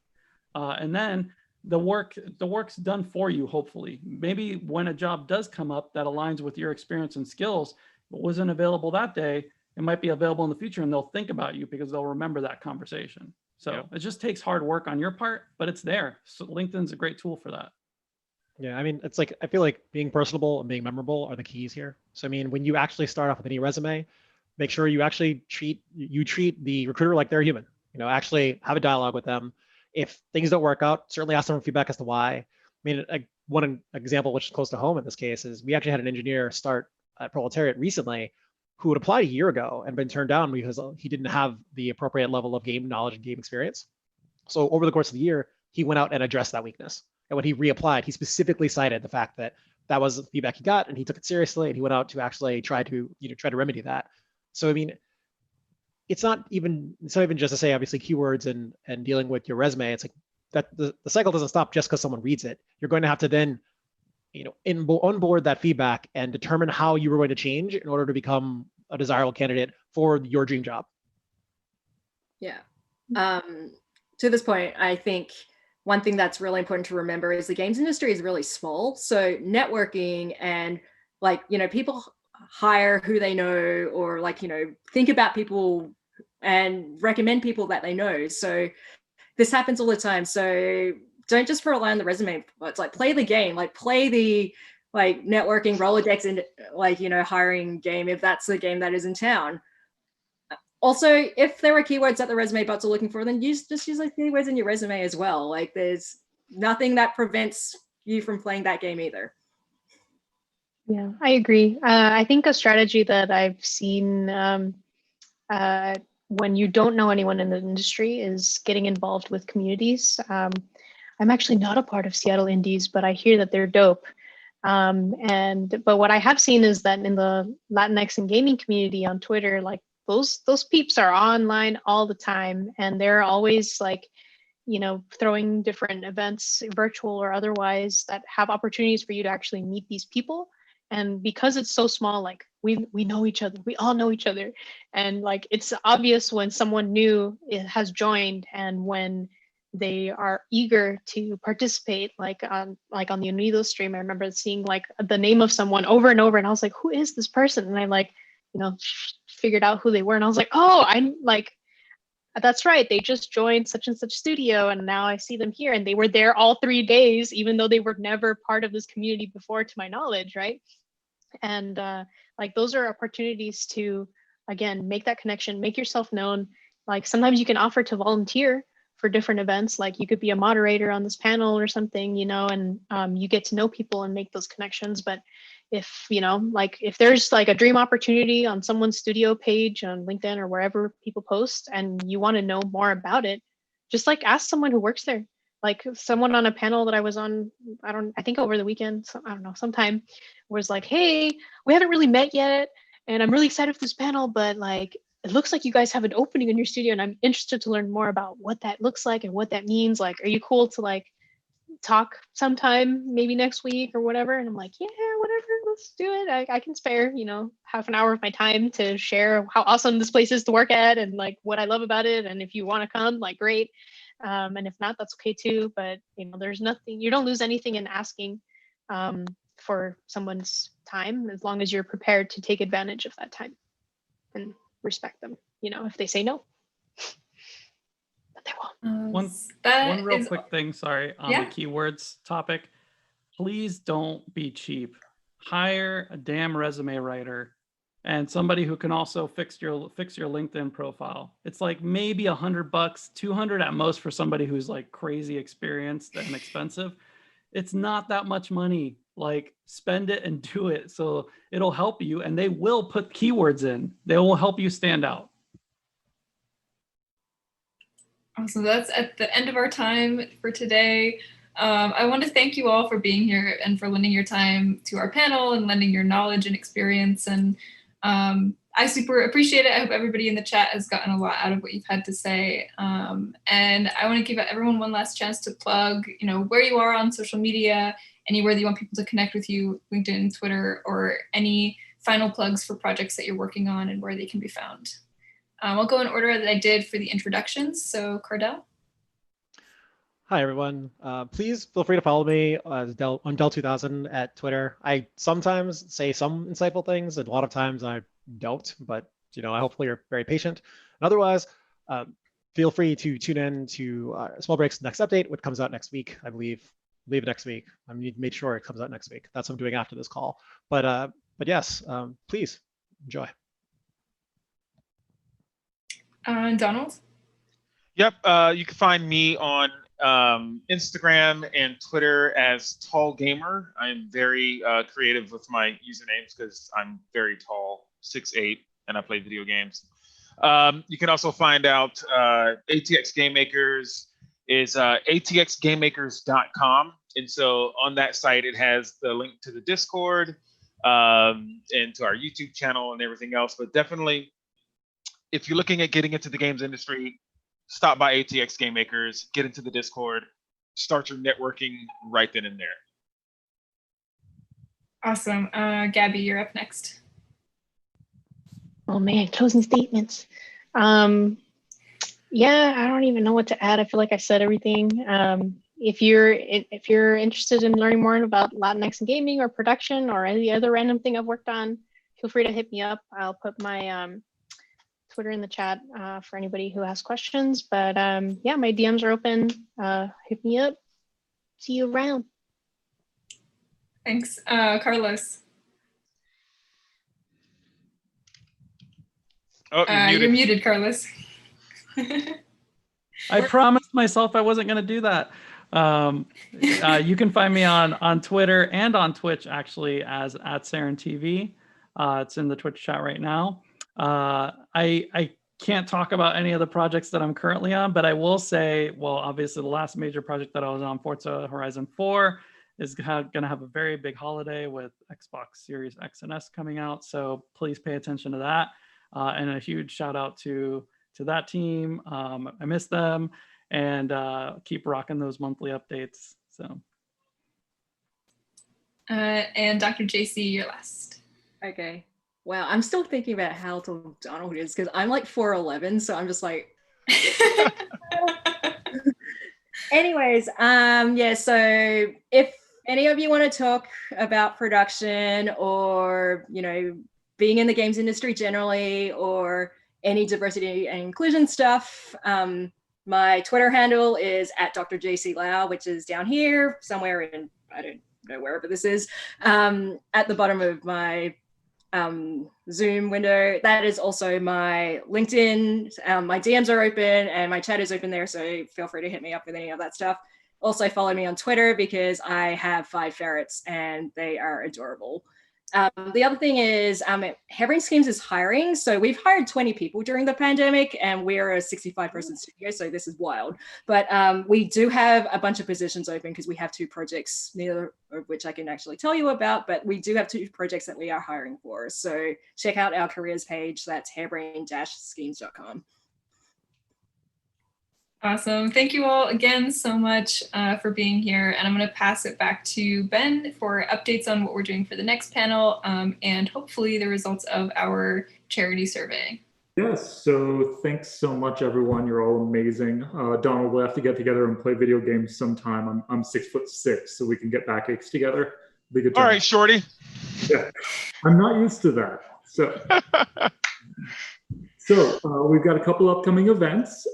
And then the work's done for you, hopefully. Maybe when a job does come up that aligns with your experience and skills, but wasn't available that day, it might be available in the future, and they'll think about you because they'll remember that conversation. So It just takes hard work on your part, but it's there. So LinkedIn's a great tool for that. Yeah, I mean, it's like, I feel like being personable and being memorable are the keys here. So, I mean, when you actually start off with any resume, make sure you actually treat the recruiter like they're human. Actually have a dialogue with them. If things don't work out, certainly ask them for feedback as to why. I mean, one example, which is close to home in this case, is we actually had an engineer start at Proletariat recently who had applied a year ago and been turned down because he didn't have the appropriate level of game knowledge and game experience. So over the course of the year, he went out and addressed that weakness. And when he reapplied, he specifically cited the fact that that was the feedback he got, and he took it seriously, and he went out to actually try to remedy that. So, I mean, it's not even just to say, obviously, keywords and dealing with your resume. It's like that the cycle doesn't stop just because someone reads it. You're going to have to then, onboard that feedback and determine how you were going to change in order to become a desirable candidate for your dream job. Yeah. To this point, I think one thing that's really important to remember is the games industry is really small. So networking and people hire who they know, or think about people and recommend people that they know. So this happens all the time. So don't just rely on the resume. It's like, play the game, play the networking Rolodex and hiring game if that's the game that is in town. Also, if there are keywords that the resume bots are looking for, then just use those keywords in your resume as well. There's nothing that prevents you from playing that game either. Yeah, I agree. I think a strategy that I've seen when you don't know anyone in the industry is getting involved with communities. I'm actually not a part of Seattle Indies, but I hear that they're dope. But what I have seen is that in the Latinx and gaming community on Twitter, those peeps are online all the time, and they're always throwing different events, virtual or otherwise, that have opportunities for you to actually meet these people. And because it's so small, we know each other. We all know each other. And like, it's obvious when someone new has joined and when they are eager to participate, like on the Unido stream. I remember seeing like the name of someone over and over, and I was like, who is this person? And I like, figured out who they were, and I was like, oh, I'm like, that's right, they just joined such and such studio, and now I see them here, and they were there all 3 days, even though they were never part of this community before, to my knowledge, right? And like, those are opportunities to, again, make that connection, make yourself known. Like, sometimes you can offer to volunteer for different events, like you could be a moderator on this panel or something, and you get to know people and make those connections. But if like, if there's like a dream opportunity on someone's studio page on LinkedIn or wherever people post, and you want to know more about it, just like ask someone who works there. Like, someone on a panel that I was on, I think over the weekend, I don't know, sometime, was like, hey, we haven't really met yet, and I'm really excited for this panel, but like, it looks like you guys have an opening in your studio, and I'm interested to learn more about what that looks like and what that means. Like, are you cool to like talk sometime, maybe next week or whatever? And I'm like, yeah, whatever, let's do it. I can spare, half an hour of my time to share how awesome this place is to work at and like what I love about it. And if you want to come, like, great. And if not, that's okay too. But there's nothing, you don't lose anything in asking for someone's time, as long as you're prepared to take advantage of that time and respect them, if they say no. But they won't. One real quick thing, sorry, on the keywords topic. Please don't be cheap. Hire a damn resume writer and somebody who can also fix your LinkedIn profile. It's like maybe $100, $200 at most for somebody who's like crazy experienced and expensive. It's not that much money. Like, spend it and do it. So it'll help you, and they will put keywords in. They will help you stand out. Awesome. That's at the end of our time for today. I want to thank you all for being here and for lending your time to our panel and lending your knowledge and experience. And I super appreciate it. I hope everybody in the chat has gotten a lot out of what you've had to say. And I want to give everyone one last chance to plug, where you are on social media, anywhere that you want people to connect with you, LinkedIn, Twitter, or any final plugs for projects that you're working on and where they can be found. I'll go in order that I did for the introductions. So Cardell. Hi, everyone. Please feel free to follow me on Del2000 at Twitter. I sometimes say some insightful things, and a lot of times I don't, but hopefully you're very patient. And otherwise, feel free to tune in to Small Break's next update, which comes out next week, I believe. Next week. I need to make sure it comes out next week. That's what I'm doing after this call. But yes, please enjoy. Donald? Yep, you can find me on Instagram and Twitter as Tall Gamer. I'm very creative with my usernames because I'm very tall, 6'8", and I play video games. You can also find out ATX Game Makers is atxgamemakers.com. And so on that site, it has the link to the Discord and to our YouTube channel and everything else. But definitely, if you're looking at getting into the games industry, stop by ATX Game Makers, get into the Discord, start your networking right then and there. Awesome. Gabby, you're up next. Oh man, closing statements. Yeah, I don't even know what to add. I feel like I said everything. If you're interested in learning more about Latinx and gaming or production or any other random thing I've worked on, feel free to hit me up. I'll put my Twitter in the chat for anybody who has questions. But yeah, my DMs are open. Hit me up. See you around. Thanks. Carlos. Oh, you're muted, Carlos. I promised myself I wasn't going to do that. You can find me on Twitter and on Twitch, actually, as @SarenTV. It's in the Twitch chat right now. I can't talk about any of the projects that I'm currently on, but I will say, well, obviously the last major project that I was on, Forza Horizon 4, is going to have a very big holiday with Xbox Series X and S coming out. So please pay attention to that. And a huge shout out to that team. I miss them, and keep rocking those monthly updates. So. And Dr. JC, you're last. Okay. Wow, I'm still thinking about how tall Donald is because I'm like 4'11", so I'm just like. Anyways, yeah. So if any of you want to talk about production or being in the games industry generally, or any diversity and inclusion stuff, my Twitter handle is @Dr. JC Lau, which is down here somewhere in, I don't know, wherever this is, at the bottom of my Zoom window. That is also my LinkedIn. My DMs are open and my chat is open there, so feel free to hit me up with any of that stuff. Also follow me on Twitter because I have 5 ferrets and they are adorable. The other thing is Harebrained Schemes is hiring. So we've hired 20 people during the pandemic and we're a 65-person studio, so this is wild. But we do have a bunch of positions open because we have 2 projects, neither of which I can actually tell you about, but we do have 2 projects that we are hiring for. So check out our careers page. That's harebrained-schemes.com. Awesome. Thank you all again so much for being here. And I'm going to pass it back to Ben for updates on what we're doing for the next panel and hopefully the results of our charity survey. Yes, so thanks so much, everyone. You're all amazing. Donald, we'll have to get together and play video games sometime. I'm 6'6", so we can get backaches together. Be good. All right, Shorty. Yeah, I'm not used to that. So we've got a couple upcoming events.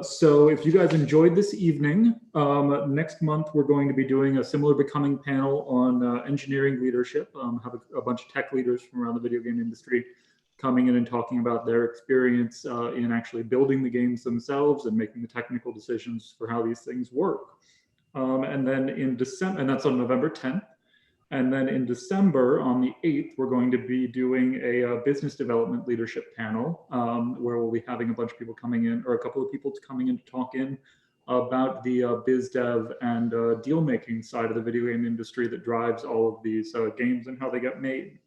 So if you guys enjoyed this evening, next month we're going to be doing a similar Becoming panel on engineering leadership. Have a bunch of tech leaders from around the video game industry coming in and talking about their experience in actually building the games themselves and making the technical decisions for how these things work. And then in December, and that's on November 10th. And then in December, on the 8th, we're going to be doing a business development leadership panel where we'll be having a bunch of people coming in, or a couple of people coming in to talk in about the biz dev and deal making side of the video game industry that drives all of these games and how they get made.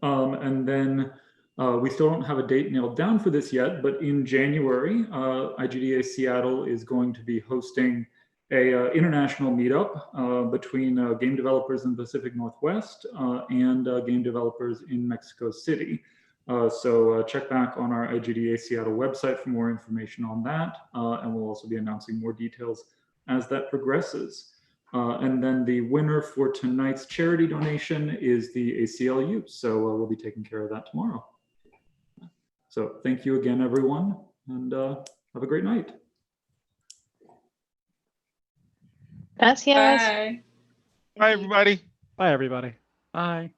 And then we still don't have a date nailed down for this yet, but in January, IGDA Seattle is going to be hosting a international meetup between game developers in the Pacific Northwest and game developers in Mexico City. So check back on our IGDA Seattle website for more information on that. And we'll also be announcing more details as that progresses. And then the winner for tonight's charity donation is the ACLU. So we'll be taking care of that tomorrow. So thank you again, everyone, and have a great night. Gracias. Bye. Bye, everybody. Bye, everybody. Bye.